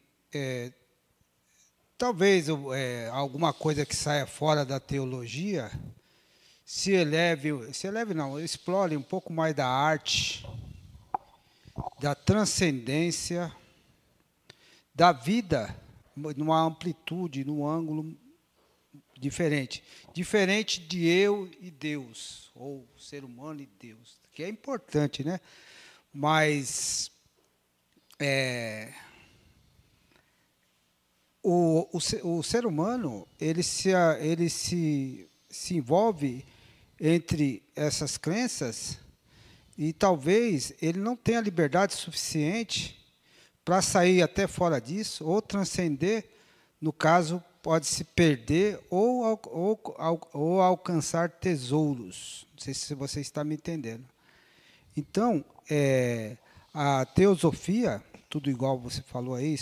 talvez, alguma coisa que saia fora da teologia explore um pouco mais da arte, da transcendência, da vida, numa amplitude, num ângulo diferente. Diferente de eu e Deus, ou ser humano e Deus, que é importante, né? Mas o ser humano, ele se envolve entre essas crenças e talvez ele não tenha liberdade suficiente para sair até fora disso ou transcender, no caso, pode se perder ou alcançar tesouros. Não sei se você está me entendendo. Então, a teosofia, tudo igual você falou aí,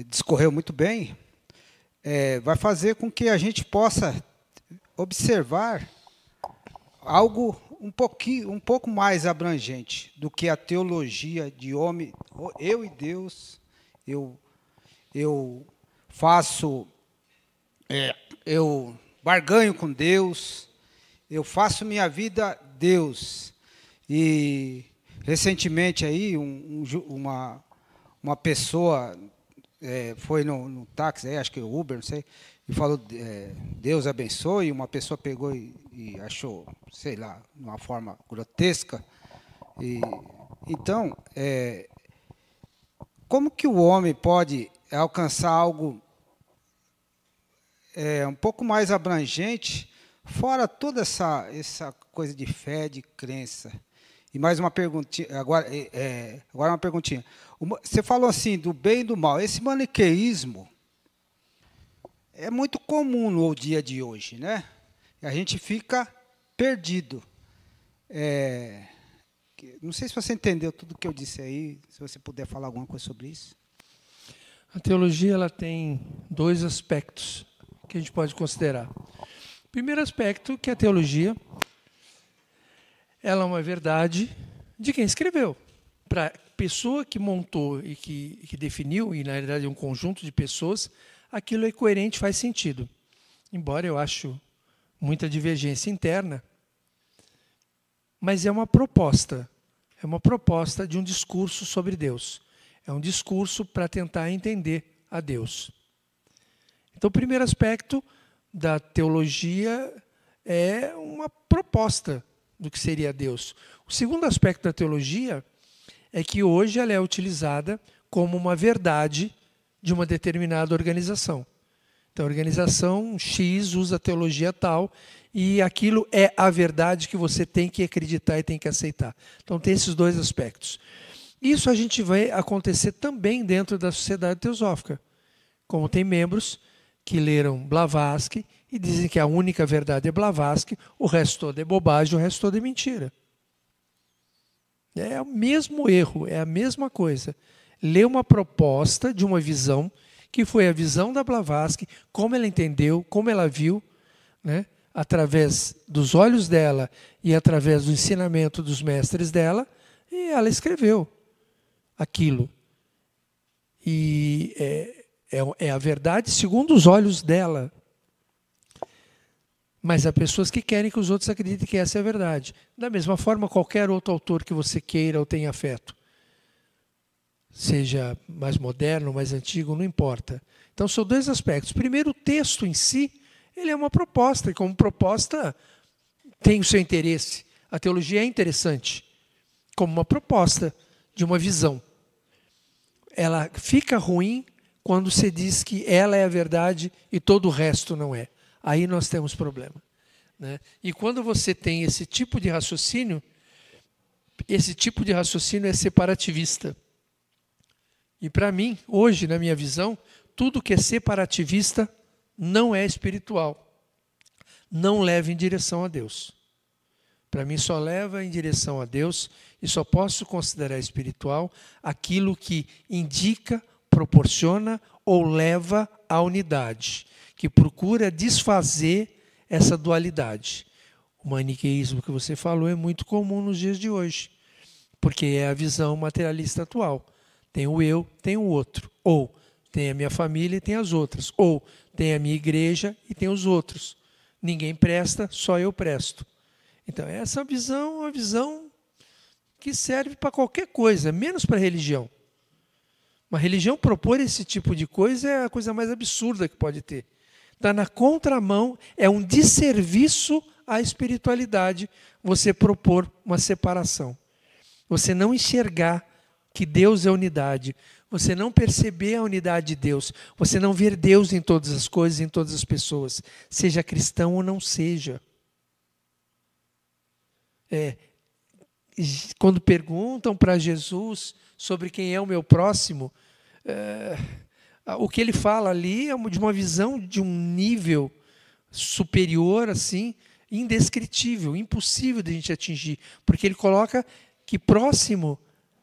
discorreu muito bem, vai fazer com que a gente possa observar algo um pouco mais abrangente do que a teologia de homem, eu e Deus, eu faço, eu barganho com Deus, eu faço minha vida Deus. E recentemente aí uma pessoa foi no táxi, acho que o Uber, não sei, e falou, Deus abençoe, e uma pessoa pegou e achou, sei lá, de uma forma grotesca. Então, como que o homem pode alcançar algo um pouco mais abrangente, fora toda essa coisa de fé, de crença? E mais uma perguntinha, agora uma perguntinha. Você falou assim, do bem e do mal. Esse maniqueísmo é muito comum no dia de hoje, né? A gente fica perdido. Não sei se você entendeu tudo que eu disse aí, se você puder falar alguma coisa sobre isso. A teologia ela tem dois aspectos que a gente pode considerar. O primeiro aspecto, que a teologia ela é uma verdade de quem escreveu. Para a pessoa que montou e que definiu, e na realidade é um conjunto de pessoas, aquilo é coerente, faz sentido. Embora eu acho muita divergência interna, mas é uma proposta de um discurso sobre Deus. É um discurso para tentar entender a Deus. Então, o primeiro aspecto da teologia é uma proposta do que seria Deus. O segundo aspecto da teologia é que hoje ela é utilizada como uma verdade de uma determinada organização. Então, a organização X usa a teologia tal e aquilo é a verdade que você tem que acreditar e tem que aceitar. Então, tem esses dois aspectos. Isso a gente vai acontecer também dentro da sociedade teosófica. Como tem membros que leram Blavatsky e dizem que a única verdade é Blavatsky, o resto todo é bobagem, o resto todo é mentira. É o mesmo erro, é a mesma coisa. Ler uma proposta de uma visão, que foi a visão da Blavatsky, como ela entendeu, como ela viu, né, através dos olhos dela e através do ensinamento dos mestres dela, e ela escreveu aquilo. E é a verdade segundo os olhos dela. Mas há pessoas que querem que os outros acreditem que essa é a verdade. Da mesma forma, qualquer outro autor que você queira ou tenha afeto, seja mais moderno, mais antigo, não importa. Então, são dois aspectos. Primeiro, o texto em si, ele é uma proposta, e como proposta tem o seu interesse. A teologia é interessante, como uma proposta de uma visão. Ela fica ruim quando se diz que ela é a verdade e todo o resto não é. Aí nós temos problema, né? E quando você tem esse tipo de raciocínio é separativista. E para mim, hoje, na minha visão, tudo que é separativista não é espiritual. Não leva em direção a Deus. Para mim, só leva em direção a Deus e só posso considerar espiritual aquilo que indica, proporciona ou leva à unidade, que procura desfazer essa dualidade. O maniqueísmo que você falou é muito comum nos dias de hoje, porque é a visão materialista atual. Tem o eu, tem o outro. Ou tem a minha família e tem as outras. Ou tem a minha igreja e tem os outros. Ninguém presta, só eu presto. Então, essa visão é uma visão que serve para qualquer coisa, menos para a religião. Uma religião propor esse tipo de coisa é a coisa mais absurda que pode ter. Está na contramão, é um desserviço à espiritualidade você propor uma separação. Você não enxergar que Deus é unidade, você não perceber a unidade de Deus, você não ver Deus em todas as coisas, em todas as pessoas, seja cristão ou não seja. Quando perguntam para Jesus sobre quem é o meu próximo, o que ele fala ali é de uma visão de um nível superior, assim, indescritível, impossível de a gente atingir, porque ele coloca que próximo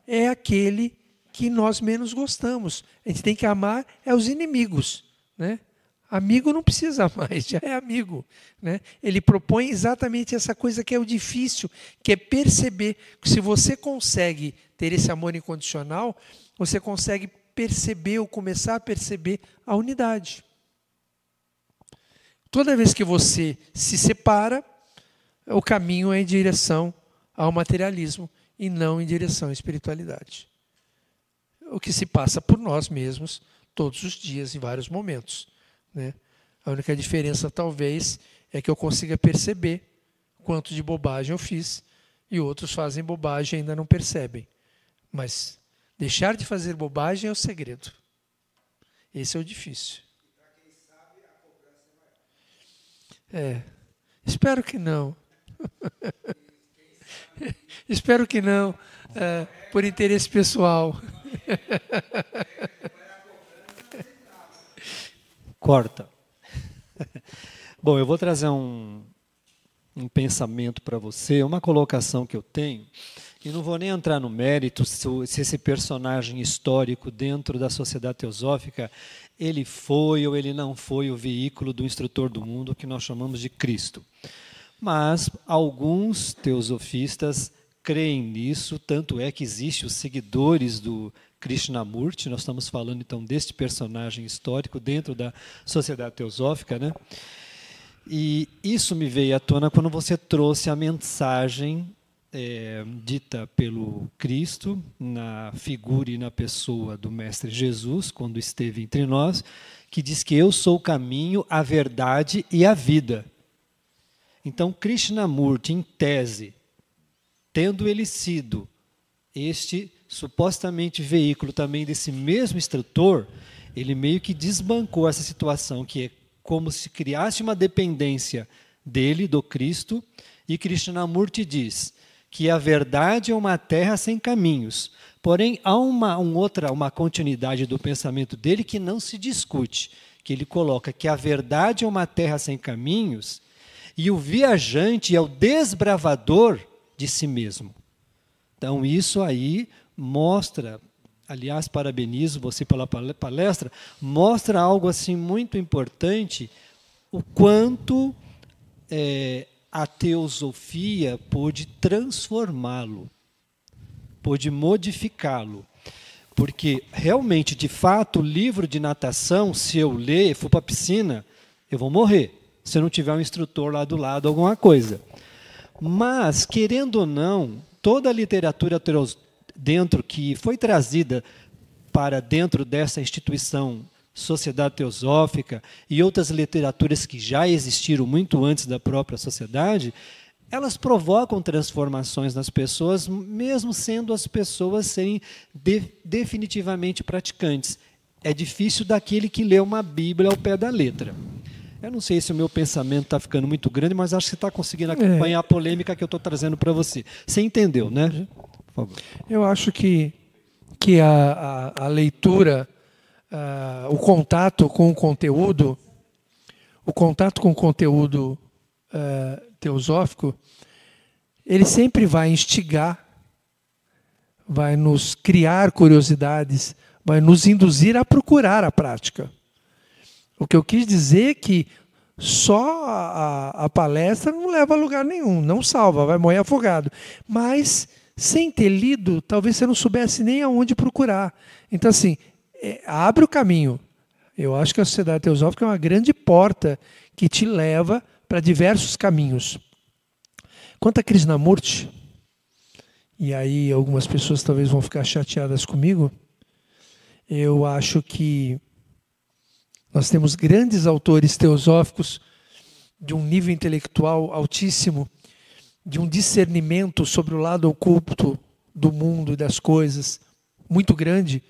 é aquele que nós menos gostamos. A gente tem que amar os inimigos, né? Amigo não precisa mais, já é amigo, né? Ele propõe exatamente essa coisa que é o difícil, que é perceber que se você consegue ter esse amor incondicional, você consegue perceber ou começar a perceber a unidade. Toda vez que você se separa, o caminho é em direção ao materialismo e não em direção à espiritualidade. O que se passa por nós mesmos todos os dias, em vários momentos, né? A única diferença, talvez, é que eu consiga perceber quanto de bobagem eu fiz e outros fazem bobagem e ainda não percebem. Mas deixar de fazer bobagem é o segredo. Esse é o difícil. Espero que não. Espero que não, por interesse pessoal. Corta. Bom, eu vou trazer um pensamento para você, uma colocação que eu tenho, e não vou nem entrar no mérito se esse personagem histórico dentro da sociedade teosófica, ele foi ou ele não foi o veículo do instrutor do mundo que nós chamamos de Cristo. Mas alguns teosofistas creem nisso, tanto é que existem os seguidores do Krishnamurti, nós estamos falando então deste personagem histórico dentro da sociedade teosófica, né? E isso me veio à tona quando você trouxe a mensagem dita pelo Cristo na figura e na pessoa do Mestre Jesus, quando esteve entre nós, que diz que eu sou o caminho, a verdade e a vida. Então, Krishnamurti, em tese, tendo ele sido este supostamente veículo também desse mesmo instrutor, ele meio que desbancou essa situação, que é como se criasse uma dependência dele, do Cristo, e Krishnamurti diz que a verdade é uma terra sem caminhos. Porém, há uma continuidade do pensamento dele que não se discute, que ele coloca que a verdade é uma terra sem caminhos e o viajante é o desbravador de si mesmo. Então, isso aí mostra, aliás, parabenizo você pela palestra, mostra algo assim muito importante, o quanto a teosofia pôde transformá-lo, pôde modificá-lo. Porque, realmente, de fato, o livro de natação, se eu ler e for para a piscina, eu vou morrer. se não tiver um instrutor lá do lado, alguma coisa. Mas, querendo ou não, toda a literatura dentro que foi trazida para dentro dessa instituição Sociedade Teosófica e outras literaturas que já existiram muito antes da própria sociedade, elas provocam transformações nas pessoas, mesmo sendo as pessoas serem definitivamente praticantes. É difícil daquele que lê uma Bíblia ao pé da letra. Eu não sei se o meu pensamento está ficando muito grande, mas acho que você está conseguindo acompanhar a polêmica que eu estou trazendo para você. Você entendeu, né? Por favor. Eu acho que a leitura, o contato com o conteúdo teosófico, ele sempre vai instigar, vai nos criar curiosidades, vai nos induzir a procurar a prática. O que eu quis dizer é que só a palestra não leva a lugar nenhum, não salva, vai morrer afogado. Mas, sem ter lido, talvez você não soubesse nem aonde procurar. Então, assim, abre o caminho. Eu acho que a Sociedade Teosófica é uma grande porta que te leva para diversos caminhos. Quanto a Krishnamurti, e aí algumas pessoas talvez vão ficar chateadas comigo, eu acho que nós temos grandes autores teosóficos de um nível intelectual altíssimo, de um discernimento sobre o lado oculto do mundo e das coisas muito grande,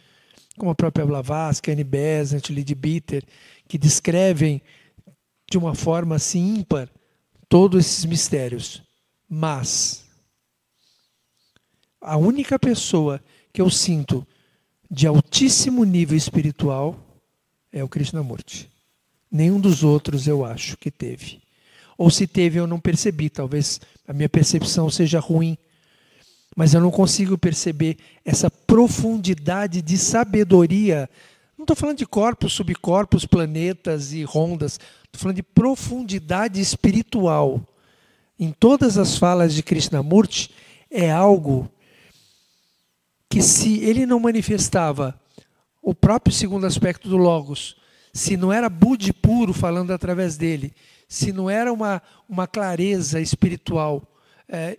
como a própria Blavatsky, Annie Besant, Leadbeater, que descrevem de uma forma assim ímpar todos esses mistérios. Mas a única pessoa que eu sinto de altíssimo nível espiritual é o Krishnamurti. Nenhum dos outros eu acho que teve. Ou se teve eu não percebi, talvez a minha percepção seja ruim, mas eu não consigo perceber essa profundidade de sabedoria. Não estou falando de corpos, subcorpos, planetas e rondas, estou falando de profundidade espiritual. Em todas as falas de Krishnamurti é algo que, se ele não manifestava o próprio segundo aspecto do Logos, se não era Budi puro falando através dele, se não era uma clareza espiritual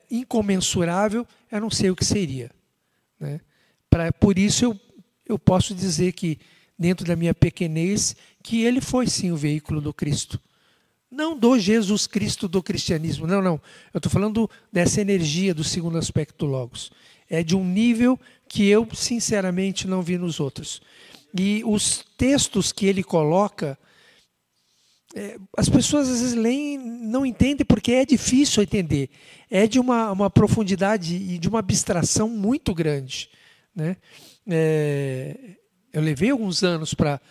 incomensurável, eu não sei o que seria. Né? Por isso eu posso dizer que, dentro da minha pequenez, que ele foi sim o veículo do Cristo. Não do Jesus Cristo do cristianismo, não. Eu estou falando dessa energia do segundo aspecto do Logos. É de um nível que eu, sinceramente, não vi nos outros. E os textos que ele coloca, as pessoas às vezes leem, não entendem porque é difícil entender. É de uma profundidade e de uma abstração muito grande. Né? Eu levei alguns anos para...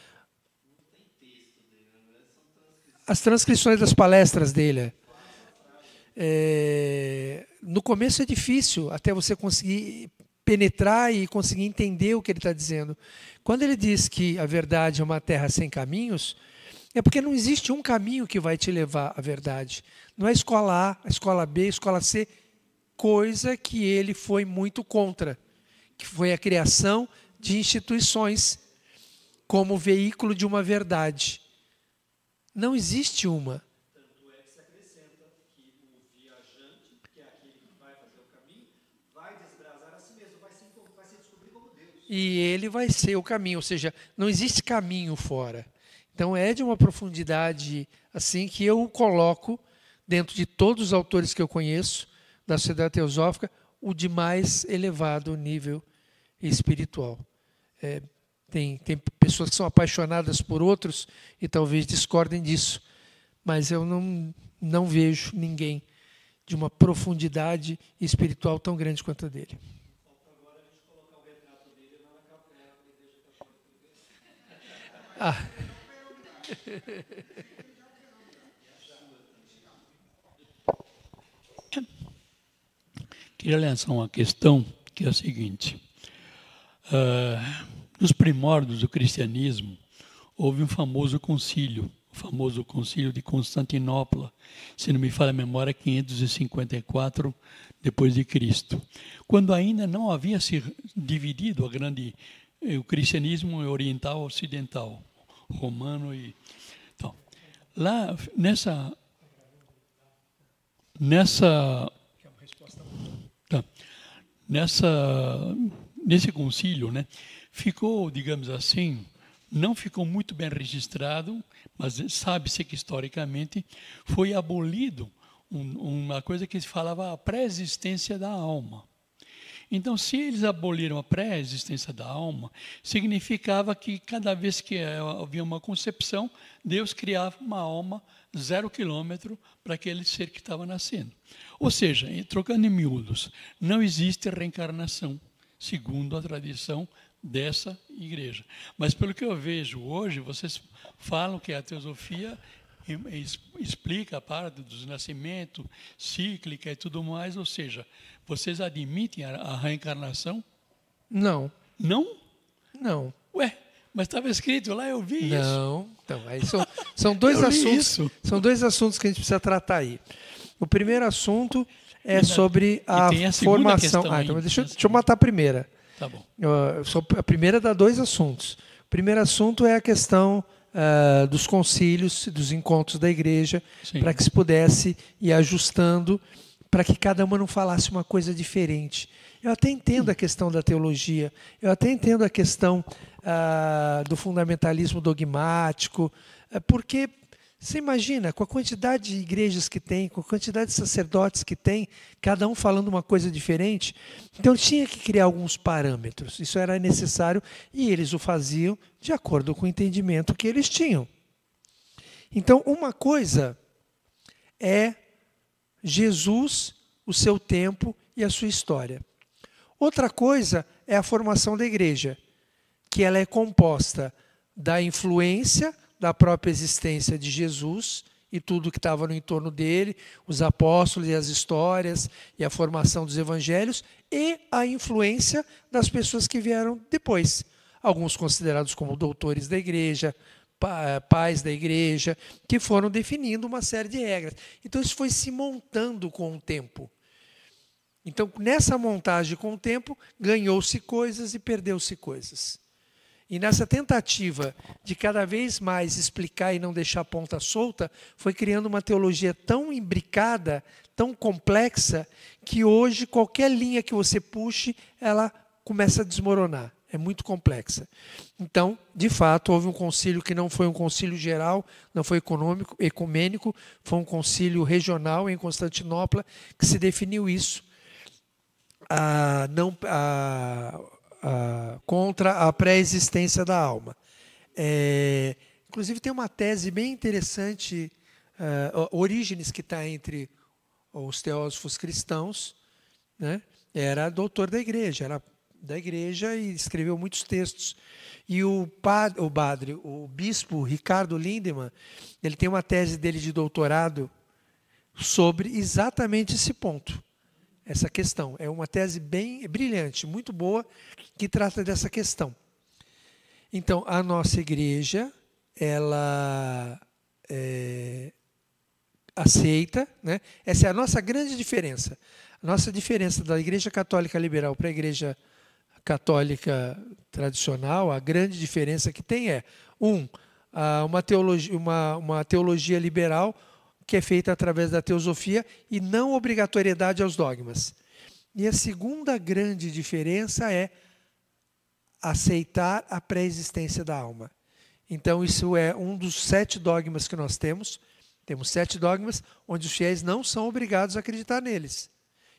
As transcrições das palestras dele. No começo é difícil até você conseguir penetrar e conseguir entender o que ele está dizendo. Quando ele diz que a verdade é uma terra sem caminhos, é porque não existe um caminho que vai te levar à verdade. Não é a escola A, a escola B, a escola C, coisa que ele foi muito contra, que foi a criação de instituições como veículo de uma verdade. Não existe uma. Tanto é que se acrescenta que o viajante, que é aquele que vai fazer o caminho, vai desbravar a si mesmo, vai se descobrir como Deus. E ele vai ser o caminho, ou seja, não existe caminho fora. Então é de uma profundidade assim que eu coloco, dentro de todos os autores que eu conheço, da Sociedade Teosófica, o de mais elevado nível espiritual. Tem pessoas que são apaixonadas por outros e talvez discordem disso, mas eu não vejo ninguém de uma profundidade espiritual tão grande quanto a dele. Agora a gente colocar o retrato dele lá na capela, que deixa Queria lançar uma questão que é a seguinte. Nos primórdios do cristianismo, houve um famoso concílio, o famoso concílio de Constantinopla, se não me falha a memória, 554 depois de Cristo, quando ainda não havia se dividido o cristianismo oriental e ocidental, romano e tal. Lá, tá, nesse concílio, né, ficou, digamos assim, não ficou muito bem registrado, mas sabe-se que historicamente foi abolido uma coisa que se falava a pré-existência da alma. Então, se eles aboliram a pré-existência da alma, significava que cada vez que havia uma concepção, Deus criava uma alma 0 quilômetro para aquele ser que estava nascendo. Ou seja, trocando em miúdos, não existe reencarnação, segundo a tradição dessa igreja. Mas, pelo que eu vejo hoje, vocês falam que a teosofia explica a parte do nascimento, cíclica e tudo mais, ou seja, vocês admitem a reencarnação? Não. Não? Não. Ué, mas estava escrito lá, eu vi isso. Não. Então, aí são dois assuntos. São dois assuntos que a gente precisa tratar aí. O primeiro assunto é sobre a formação. Então deixa eu matar a primeira. Tá bom. A primeira dá dois assuntos. O primeiro assunto é a questão dos concílios, dos encontros da igreja, para que se pudesse ir ajustando, para que cada uma não falasse uma coisa diferente. Eu até entendo a questão da teologia, eu até entendo a questão do fundamentalismo dogmático, porque você imagina, com a quantidade de igrejas que tem, com a quantidade de sacerdotes que tem, cada um falando uma coisa diferente, então tinha que criar alguns parâmetros. Isso era necessário e eles o faziam de acordo com o entendimento que eles tinham. Então, uma coisa é Jesus, o seu tempo e a sua história. Outra coisa é a formação da igreja, que ela é composta da influência da própria existência de Jesus e tudo que estava no entorno dele, os apóstolos e as histórias e a formação dos evangelhos e a influência das pessoas que vieram depois. Alguns considerados como doutores da igreja, pais da igreja, que foram definindo uma série de regras. Então isso foi se montando com o tempo. Então nessa montagem com o tempo, ganhou-se coisas e perdeu-se coisas. E nessa tentativa de cada vez mais explicar e não deixar a ponta solta, foi criando uma teologia tão imbricada, tão complexa, que hoje qualquer linha que você puxe, ela começa a desmoronar. É muito complexa. Então, de fato, houve um concílio que não foi um concílio geral, não foi ecumênico, foi um concílio regional em Constantinopla, que se definiu isso. Contra a pré-existência da alma. Inclusive tem uma tese bem interessante, Orígenes, que está entre os teósofos cristãos, né? Era doutor da igreja, era da igreja e escreveu muitos textos. E o bispo Ricardo Lindemann, ele tem uma tese dele de doutorado sobre exatamente esse ponto. Essa questão. É uma tese bem brilhante, muito boa, que trata dessa questão. Então, a nossa igreja, ela aceita, né? Essa é a nossa grande diferença. A nossa diferença da igreja católica liberal para a igreja católica tradicional, a grande diferença que tem é, uma teologia liberal, que é feita através da teosofia e não obrigatoriedade aos dogmas. E a segunda grande diferença é aceitar a pré-existência da alma. Então, isso é um dos 7 dogmas que nós temos. Temos 7 dogmas, onde os fiéis não são obrigados a acreditar neles.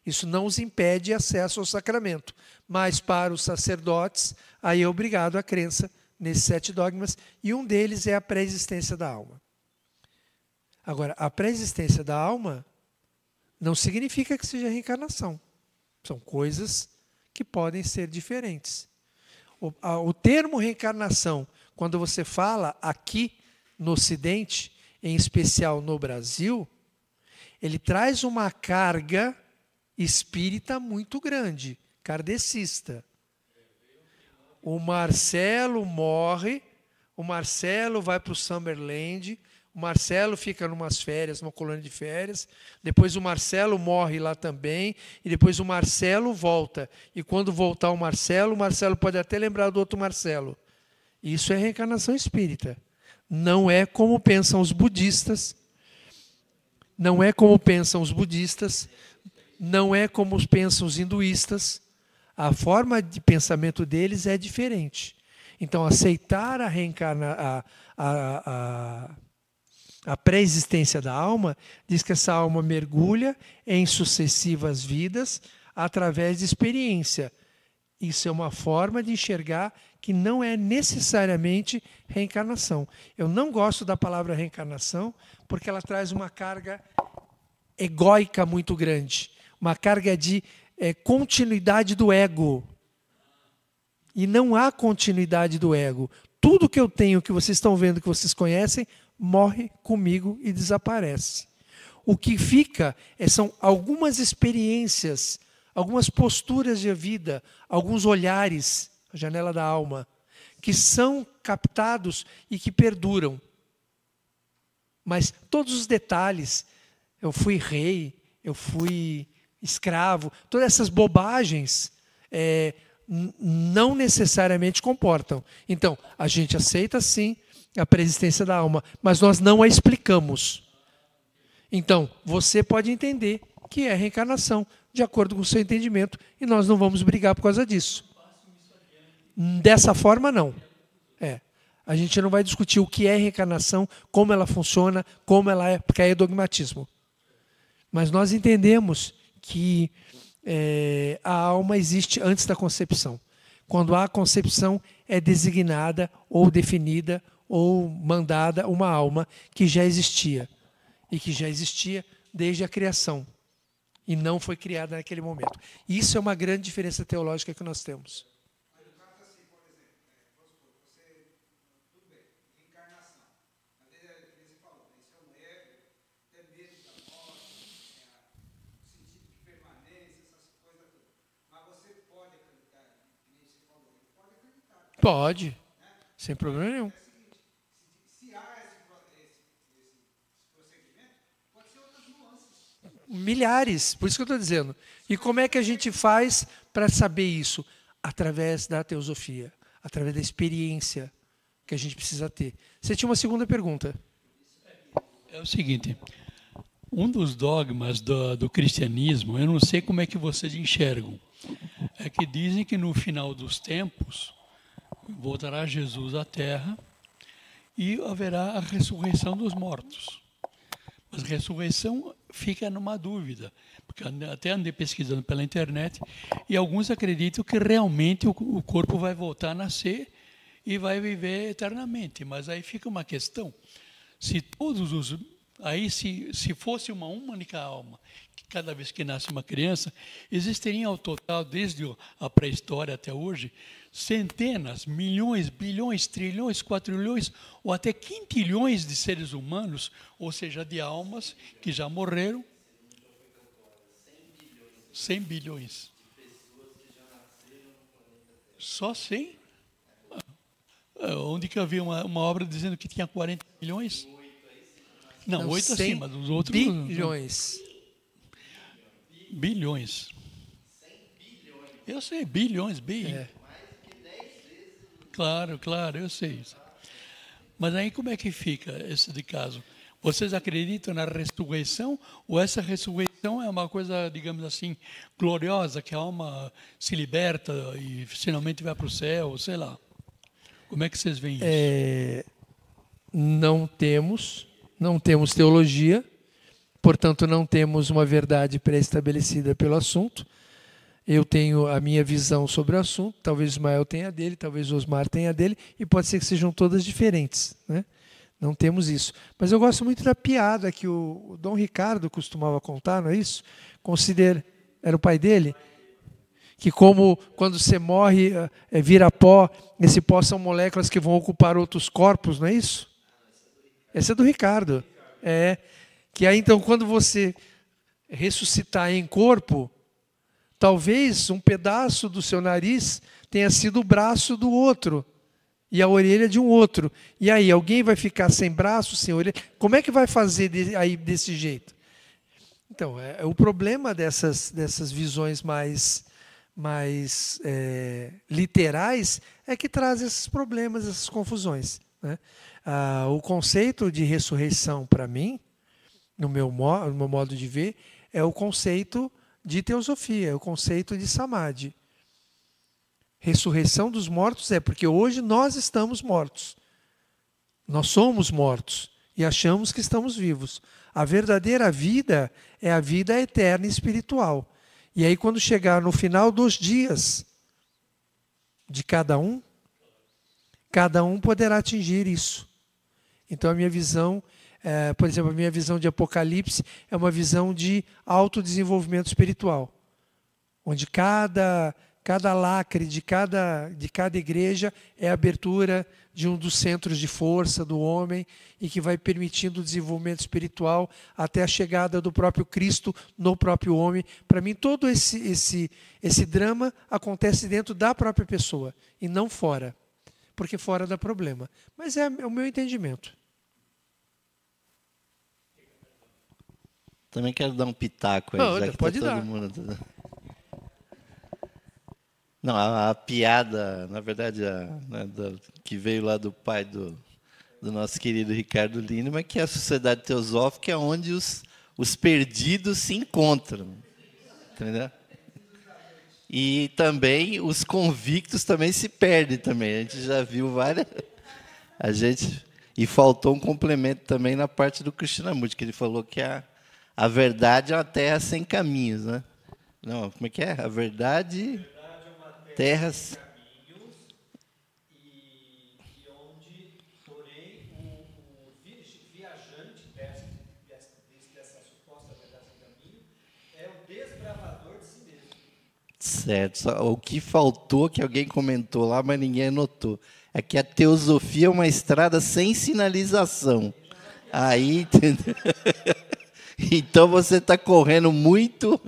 Isso não os impede acesso ao sacramento. Mas, para os sacerdotes, aí é obrigado a crença nesses 7 dogmas, e um deles é a pré-existência da alma. Agora, a pré-existência da alma não significa que seja reencarnação. São coisas que podem ser diferentes. O termo reencarnação, quando você fala aqui no Ocidente, em especial no Brasil, ele traz uma carga espírita muito grande, kardecista. O Marcelo morre, o Marcelo vai para o Summerland, o Marcelo fica numas férias, numa colônia de férias, depois o Marcelo morre lá também, e depois o Marcelo volta. E quando voltar o Marcelo pode até lembrar do outro Marcelo. Isso é reencarnação espírita. não é como pensam os budistas, não é como pensam os budistas, não é como pensam os hinduístas. A forma de pensamento deles é diferente. Então, aceitar a pré-existência da alma diz que essa alma mergulha em sucessivas vidas através de experiência. Isso é uma forma de enxergar que não é necessariamente reencarnação. Eu não gosto da palavra reencarnação porque ela traz uma carga egóica muito grande, uma carga de continuidade do ego. E não há continuidade do ego. Tudo que eu tenho, que vocês estão vendo, que vocês conhecem, morre comigo e desaparece. O que fica são algumas experiências, algumas posturas de vida, alguns olhares, a janela da alma, que são captados e que perduram. Mas todos os detalhes, eu fui rei, eu fui escravo, todas essas bobagens não necessariamente comportam. Então, a gente aceita sim a preexistência da alma, mas nós não a explicamos. Então, você pode entender que é reencarnação, de acordo com o seu entendimento, e nós não vamos brigar por causa disso. Dessa forma, não. A gente não vai discutir o que é reencarnação, como ela funciona, como ela é, porque aí é dogmatismo. Mas nós entendemos que a alma existe antes da concepção. Quando há concepção, é designada ou definida ou mandada uma alma que já existia. E que já existia desde a criação. E não foi criada naquele momento. Isso é uma grande diferença teológica que nós temos. Pode, sem problema nenhum. Se há esse procedimento, pode ser outras nuances. Milhares, por isso que eu estou dizendo. E como é que a gente faz para saber isso? Através da teosofia, através da experiência que a gente precisa ter. Você tinha uma segunda pergunta. É o seguinte, um dos dogmas do cristianismo, eu não sei como é que vocês enxergam, é que dizem que no final dos tempos voltará Jesus à Terra e haverá a ressurreição dos mortos. Mas ressurreição fica numa dúvida, porque até andei pesquisando pela internet e alguns acreditam que realmente o corpo vai voltar a nascer e vai viver eternamente. Mas aí fica uma questão, se todos os... Aí se fosse uma única alma, que cada vez que nasce uma criança, existiriam ao total, desde a pré-história até hoje, centenas, milhões, bilhões, trilhões, quatrilhões ou até quintilhões de seres humanos, ou seja, de almas que já morreram. 100 bilhões. Só 100? Onde que eu vi uma obra dizendo que tinha 40 milhões? Não, 8 assim, mas os outros... Bilhões. Bilhões. Eu sei, bilhões, Claro, eu sei. Mas aí como é que fica esse de caso? Vocês acreditam na ressurreição ou essa ressurreição é uma coisa, digamos assim, gloriosa, que a alma se liberta e finalmente vai para o céu, sei lá. Como é que vocês veem isso? Não temos teologia, portanto não temos uma verdade pré-estabelecida pelo assunto. Eu tenho a minha visão sobre o assunto, talvez o Ismael tenha a dele, talvez o Osmar tenha a dele, e pode ser que sejam todas diferentes, né? Não temos isso. Mas eu gosto muito da piada que o Dom Ricardo costumava contar, não é isso? Era o pai dele? Que como quando você morre, vira pó, esse pó são moléculas que vão ocupar outros corpos, não é isso? Essa é do Ricardo. Que aí então quando você ressuscitar em corpo, talvez um pedaço do seu nariz tenha sido o braço do outro e a orelha de um outro. E aí, alguém vai ficar sem braço, sem orelha? Como é que vai fazer aí desse jeito? Então, o problema dessas visões mais literais é que traz esses problemas, essas confusões, né? O conceito de ressurreição, para mim, no meu modo de ver, é o conceito de teosofia, é o conceito de samadhi. Ressurreição dos mortos é porque hoje nós estamos mortos. Nós somos mortos e achamos que estamos vivos. A verdadeira vida é a vida eterna e espiritual. E aí, quando chegar no final dos dias de cada um poderá atingir isso. Então, a minha visão, por exemplo, a minha visão de Apocalipse é uma visão de autodesenvolvimento espiritual, onde cada lacre de cada igreja é a abertura de um dos centros de força do homem e que vai permitindo o desenvolvimento espiritual até a chegada do próprio Cristo no próprio homem. Para mim, todo esse drama acontece dentro da própria pessoa e não fora, porque fora dá problema. Mas é o meu entendimento. Também quero dar um pitaco aí, já que pode tá dar. todo mundo... Não, a piada, na verdade, que veio lá do pai do nosso querido Ricardo Lineman, que a sociedade teosófica é onde os perdidos se encontram. Entendeu? E também os convictos também se perdem também. A gente já viu várias... E faltou um complemento também na parte do Krishnamurti, que ele falou que a verdade é uma terra sem caminhos, né? Não, como é que é? A verdade terras e onde, porém, o viajante dessa suposta verdade sem caminho é o desbravador de si mesmo. Certo. O que faltou, que alguém comentou lá, mas ninguém notou, é que a teosofia é uma estrada sem sinalização. Aí, entendeu? Então você está correndo muito...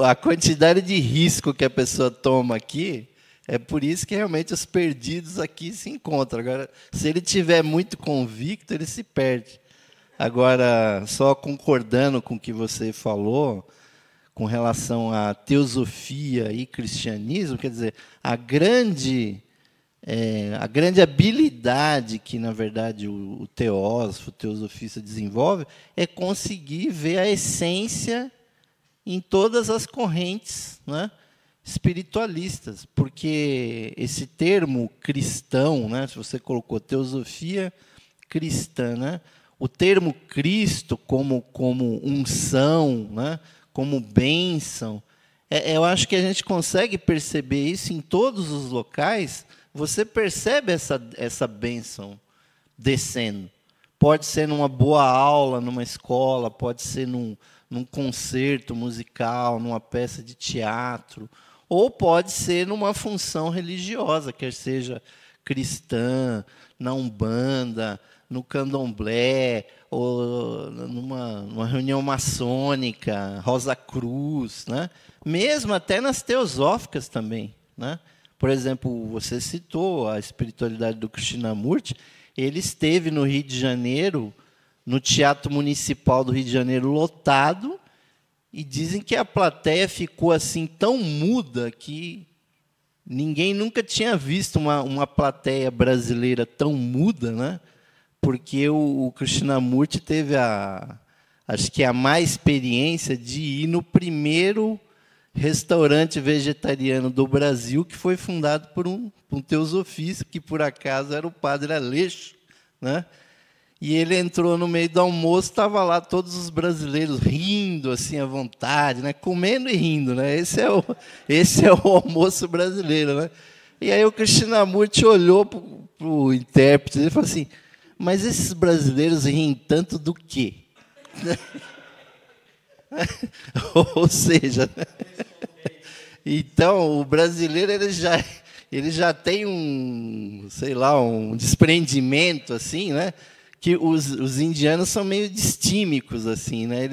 A quantidade de risco que a pessoa toma aqui, é por isso que realmente os perdidos aqui se encontram. Agora, se ele tiver muito convicto, ele se perde. Agora, só concordando com o que você falou, com relação à teosofia e cristianismo, quer dizer, a grande habilidade que, na verdade, o teósofo, o teosofista desenvolve, é conseguir ver a essência em todas as correntes, né, espiritualistas, porque esse termo cristão, né, se você colocou teosofia cristã, né, o termo Cristo como unção, né, como bênção, eu acho que a gente consegue perceber isso em todos os locais. Você percebe essa bênção descendo. Pode ser numa boa aula, numa escola, pode ser num concerto musical, numa peça de teatro, ou pode ser numa função religiosa, quer seja cristã, na Umbanda, no Candomblé, ou numa reunião maçônica, Rosa Cruz, né? Mesmo até nas teosóficas também, né? Por exemplo, você citou a espiritualidade do Krishnamurti, ele esteve no Rio de Janeiro, no Teatro Municipal do Rio de Janeiro lotado, e dizem que a plateia ficou assim tão muda que ninguém nunca tinha visto uma plateia brasileira tão muda, né? Porque o Krishnamurti teve acho que a má experiência de ir no primeiro restaurante vegetariano do Brasil, que foi fundado por um teosofista, que por acaso era o Padre Aleixo, né? E ele entrou no meio do almoço, estava lá todos os brasileiros rindo assim à vontade, né? Comendo e rindo, né? Esse é o almoço brasileiro, né? E aí o Krishnamurti olhou para o intérprete e falou assim: mas esses brasileiros riem tanto do quê? Ou seja, então o brasileiro ele já tem um desprendimento assim, né? Que os indianos são meio distímicos assim, né?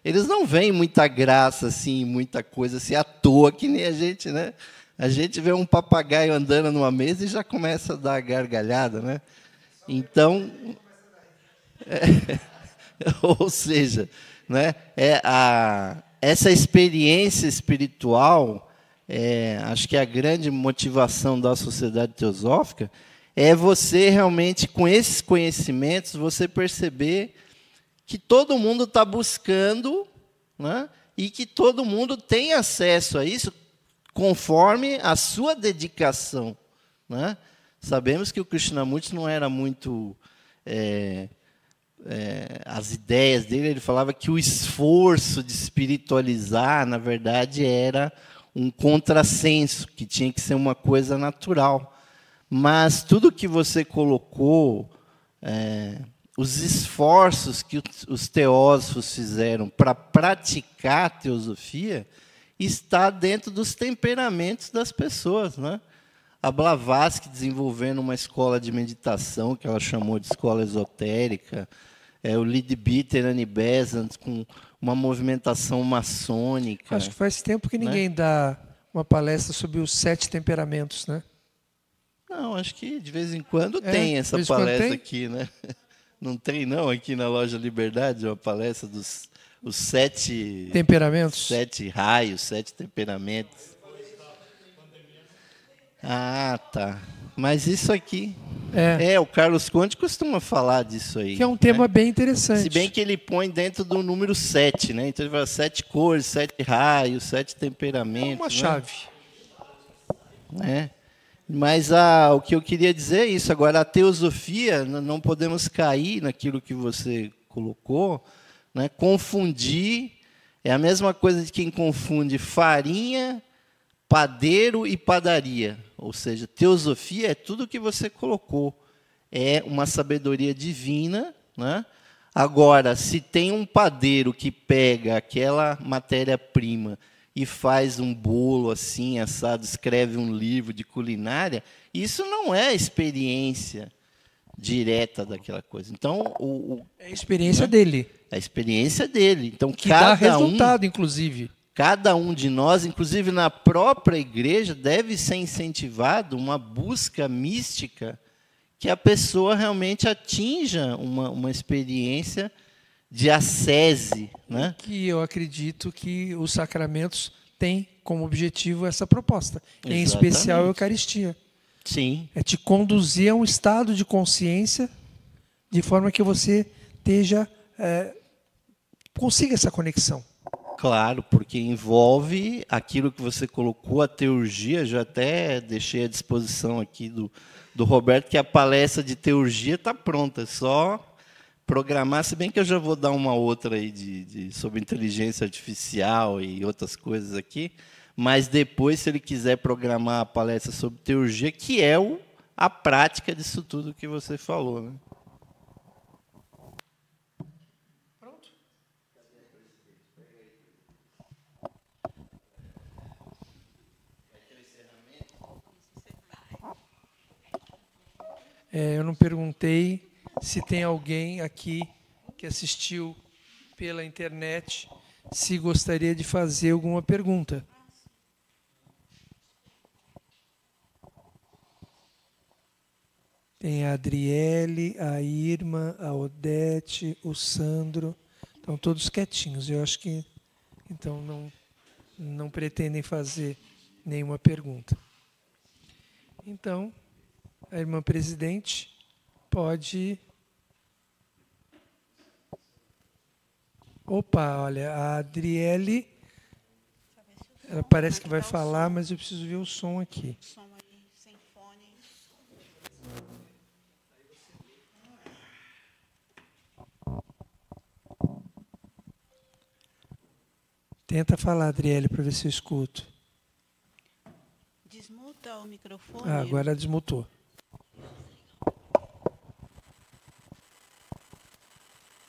Eles não veem muita graça assim, muita coisa assim à toa, que nem a gente, né? A gente vê um papagaio andando numa mesa e já começa a dar gargalhada, né? Então, ou seja, né? Essa experiência espiritual, acho que a grande motivação da sociedade teosófica é você realmente, com esses conhecimentos, você perceber que todo mundo está buscando, né? E que todo mundo tem acesso a isso conforme a sua dedicação, né? Sabemos que o Krishnamurti não era muito... as ideias dele, ele falava que o esforço de espiritualizar, na verdade, era um contrassenso, que tinha que ser uma coisa natural. Mas tudo que você colocou, os esforços que os teósofos fizeram para praticar a teosofia, está dentro dos temperamentos das pessoas, né? A Blavatsky desenvolvendo uma escola de meditação, que ela chamou de escola esotérica, o Leadbeater Annie Besant com uma movimentação maçônica. Acho que faz tempo que ninguém dá uma palestra sobre os 7 temperamentos, né? Não, acho que de vez em quando tem essa palestra aqui, né? Não tem, não, aqui na Loja Liberdade, uma palestra dos os 7 temperamentos, 7 raios, 7 temperamentos. Ah, tá. Mas isso aqui... o Carlos Conde costuma falar disso aí. Que é um tema bem interessante. Se bem que ele põe dentro do número 7, né? Então ele fala 7 cores, 7 raios, 7 temperamentos. É uma chave. Mas o que eu queria dizer é isso. Agora, a teosofia, não podemos cair naquilo que você colocou, né? Confundir, é a mesma coisa de quem confunde farinha, padeiro e padaria. Ou seja, teosofia é tudo o que você colocou. É uma sabedoria divina, né? Agora, se tem um padeiro que pega aquela matéria-prima e faz um bolo assim, assado, escreve um livro de culinária, isso não é a experiência direta daquela coisa. Então, é a experiência dele. É a experiência dele. Então, que dá resultado, inclusive. Cada um de nós, inclusive na própria igreja, deve ser incentivado uma busca mística que a pessoa realmente atinja uma experiência de ascese, né? Que eu acredito que os sacramentos têm como objetivo essa proposta, em especial a Eucaristia. Sim. É te conduzir a um estado de consciência de forma que você consiga essa conexão. Claro, porque envolve aquilo que você colocou, a teurgia, já até deixei à disposição aqui do Roberto, que a palestra de teurgia está pronta, é só programar, se bem que eu já vou dar uma outra aí sobre inteligência artificial e outras coisas aqui, mas depois, se ele quiser programar a palestra sobre teurgia, que é a prática disso tudo que você falou, né? Eu não perguntei se tem alguém aqui que assistiu pela internet, se gostaria de fazer alguma pergunta. Tem a Adriele, a Irma, a Odete, o Sandro. Estão todos quietinhos. Eu acho que então não pretendem fazer nenhuma pergunta. Então, a irmã presidente pode... Opa, olha, a Adriele, ela parece que vai falar, mas eu preciso ver o som aqui. Tenta falar, Adriele, para ver se eu escuto. Desmuta o microfone. Agora desmutou.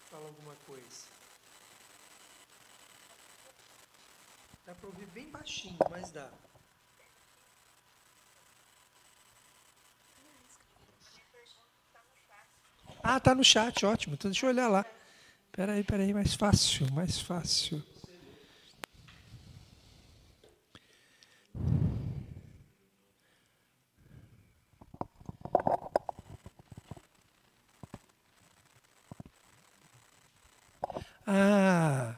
Fala alguma coisa. Dá para ouvir bem baixinho, mas dá. Ah, tá no chat, ótimo. Então deixa eu olhar lá. Peraí, mais fácil.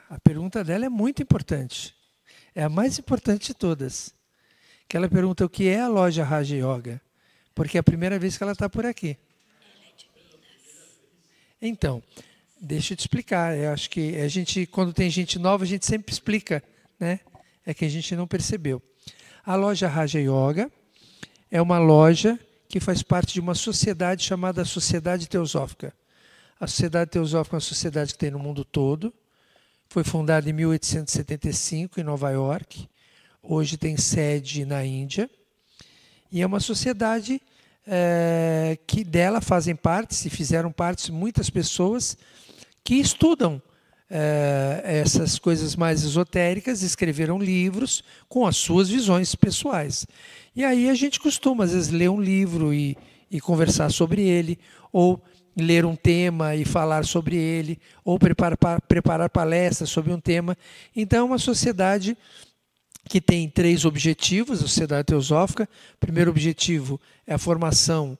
A pergunta dela é muito importante. É a mais importante de todas. Que ela pergunta o que é a loja Raja Yoga. porque é a primeira vez que ela está por aqui. Então, deixa eu te explicar. Eu acho que a gente, quando tem gente nova, a gente sempre explica, né? É que a gente não percebeu. A loja Raja Yoga é uma loja que faz parte de uma sociedade chamada Sociedade Teosófica. A Sociedade Teosófica é uma sociedade que tem no mundo todo. Foi fundada em 1875 em Nova York. Hoje tem sede na Índia. E é uma sociedade que dela fazem parte, se fizeram parte, muitas pessoas que estudam essas coisas mais esotéricas, escreveram livros com as suas visões pessoais. E aí a gente costuma, às vezes, ler um livro e conversar sobre ele, ou ler um tema e falar sobre ele, ou preparar palestras sobre um tema. Então, é uma sociedade que tem 3 objetivos, a Sociedade Teosófica. O primeiro objetivo é a formação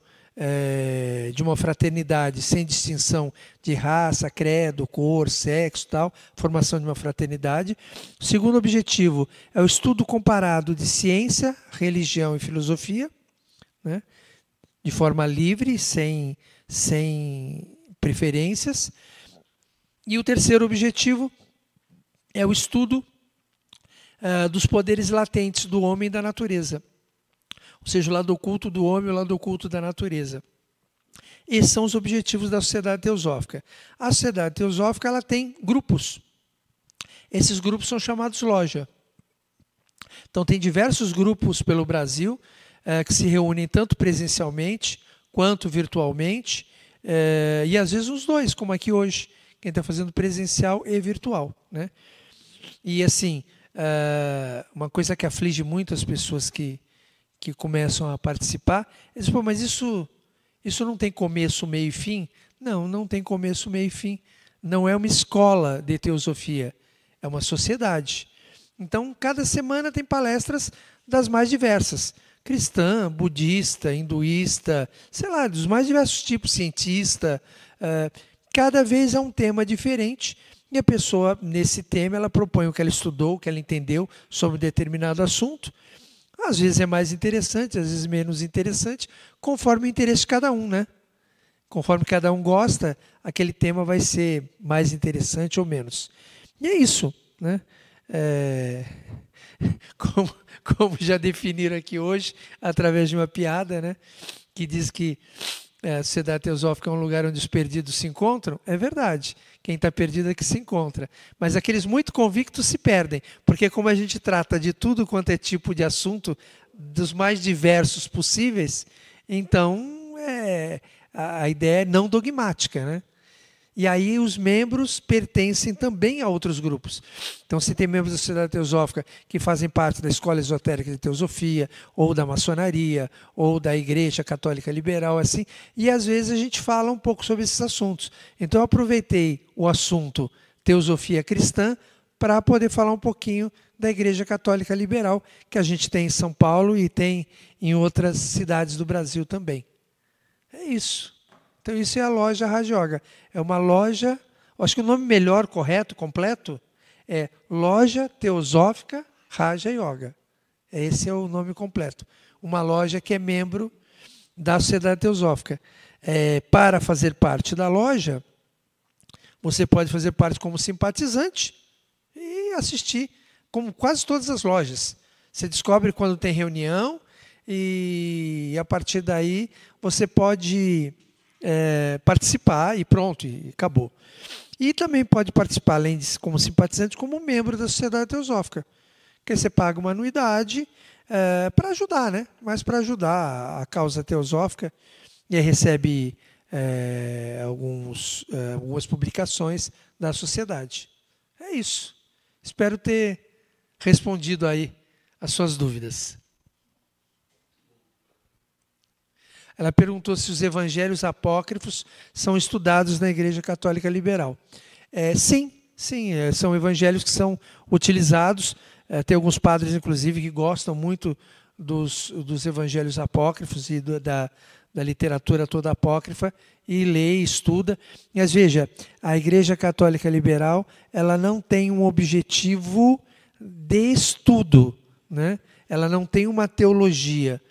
de uma fraternidade sem distinção de raça, credo, cor, sexo, tal, formação de uma fraternidade. O segundo objetivo é o estudo comparado de ciência, religião e filosofia, né, de forma livre, sem preferências. E o terceiro objetivo é o estudo dos poderes latentes do homem e da natureza. Ou seja, o lado oculto do homem e o lado oculto da natureza. Esses são os objetivos da Sociedade Teosófica. A Sociedade Teosófica ela tem grupos. Esses grupos são chamados loja. Então, tem diversos grupos pelo Brasil que se reúnem tanto presencialmente quanto virtualmente, e às vezes os dois, como aqui hoje, quem está fazendo presencial e virtual, né? E assim, uma coisa que aflige muito as pessoas que começam a participar, eles dizem, pô, mas isso não tem começo, meio e fim? Não, não tem começo, meio e fim. Não é uma escola de teosofia, é uma sociedade. Então, cada semana tem palestras das mais diversas. Cristã, budista, hinduísta, sei lá, dos mais diversos tipos, cientista. Cada vez é um tema diferente. E a pessoa, nesse tema, ela propõe o que ela estudou, o que ela entendeu sobre um determinado assunto. Às vezes é mais interessante, às vezes menos interessante, conforme o interesse de cada um, né? Conforme cada um gosta, aquele tema vai ser mais interessante ou menos. E é isso, né? Como já definiram aqui hoje, através de uma piada, né? Que diz que a Sociedade Teosófica é um lugar onde os perdidos se encontram. É verdade. Quem está perdido é que se encontra. Mas aqueles muito convictos se perdem. Porque como a gente trata de tudo quanto é tipo de assunto, dos mais diversos possíveis, então a ideia é não dogmática, né? E aí os membros pertencem também a outros grupos. Então, se tem membros da Sociedade Teosófica que fazem parte da Escola Esotérica de Teosofia, ou da Maçonaria, ou da Igreja Católica Liberal, assim, e às vezes a gente fala um pouco sobre esses assuntos. Então, eu aproveitei o assunto Teosofia Cristã para poder falar um pouquinho da Igreja Católica Liberal, que a gente tem em São Paulo e tem em outras cidades do Brasil também. É isso. Então, isso é a loja Raja Yoga. É uma loja, acho que o nome melhor, correto, completo, é Loja Teosófica Raja Yoga. Esse é o nome completo. Uma loja que é membro da Sociedade Teosófica. Para fazer parte da loja, você pode fazer parte como simpatizante e assistir, como quase todas as lojas. Você descobre quando tem reunião e a partir daí você pode participar e pronto, e acabou. E também pode participar, além de como simpatizante, como membro da Sociedade Teosófica. Que você paga uma anuidade para ajudar, né? Mas para ajudar a causa teosófica, e aí recebe algumas publicações da sociedade. É isso. Espero ter respondido aí as suas dúvidas. Ela perguntou se os evangelhos apócrifos são estudados na Igreja Católica Liberal. Sim, são evangelhos que são utilizados. Tem alguns padres, inclusive, que gostam muito dos evangelhos apócrifos e da literatura toda apócrifa, e lê e estuda. Mas veja, a Igreja Católica Liberal ela não tem um objetivo de estudo, né? Ela não tem uma teologia.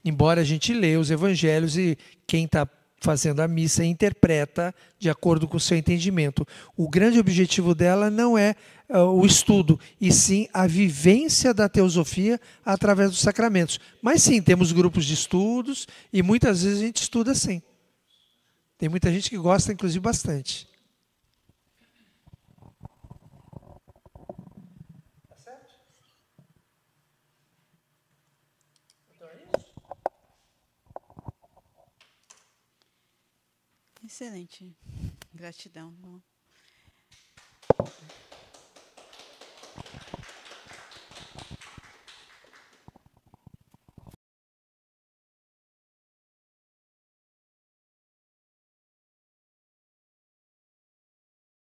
embora a gente leia os evangelhos e quem está fazendo a missa interpreta de acordo com o seu entendimento. O grande objetivo dela não é o estudo, e sim a vivência da teosofia através dos sacramentos. Mas sim, temos grupos de estudos e muitas vezes a gente estuda sim. Tem muita gente que gosta, inclusive, bastante. Tá certo? Então é isso? Excelente. Gratidão, irmão.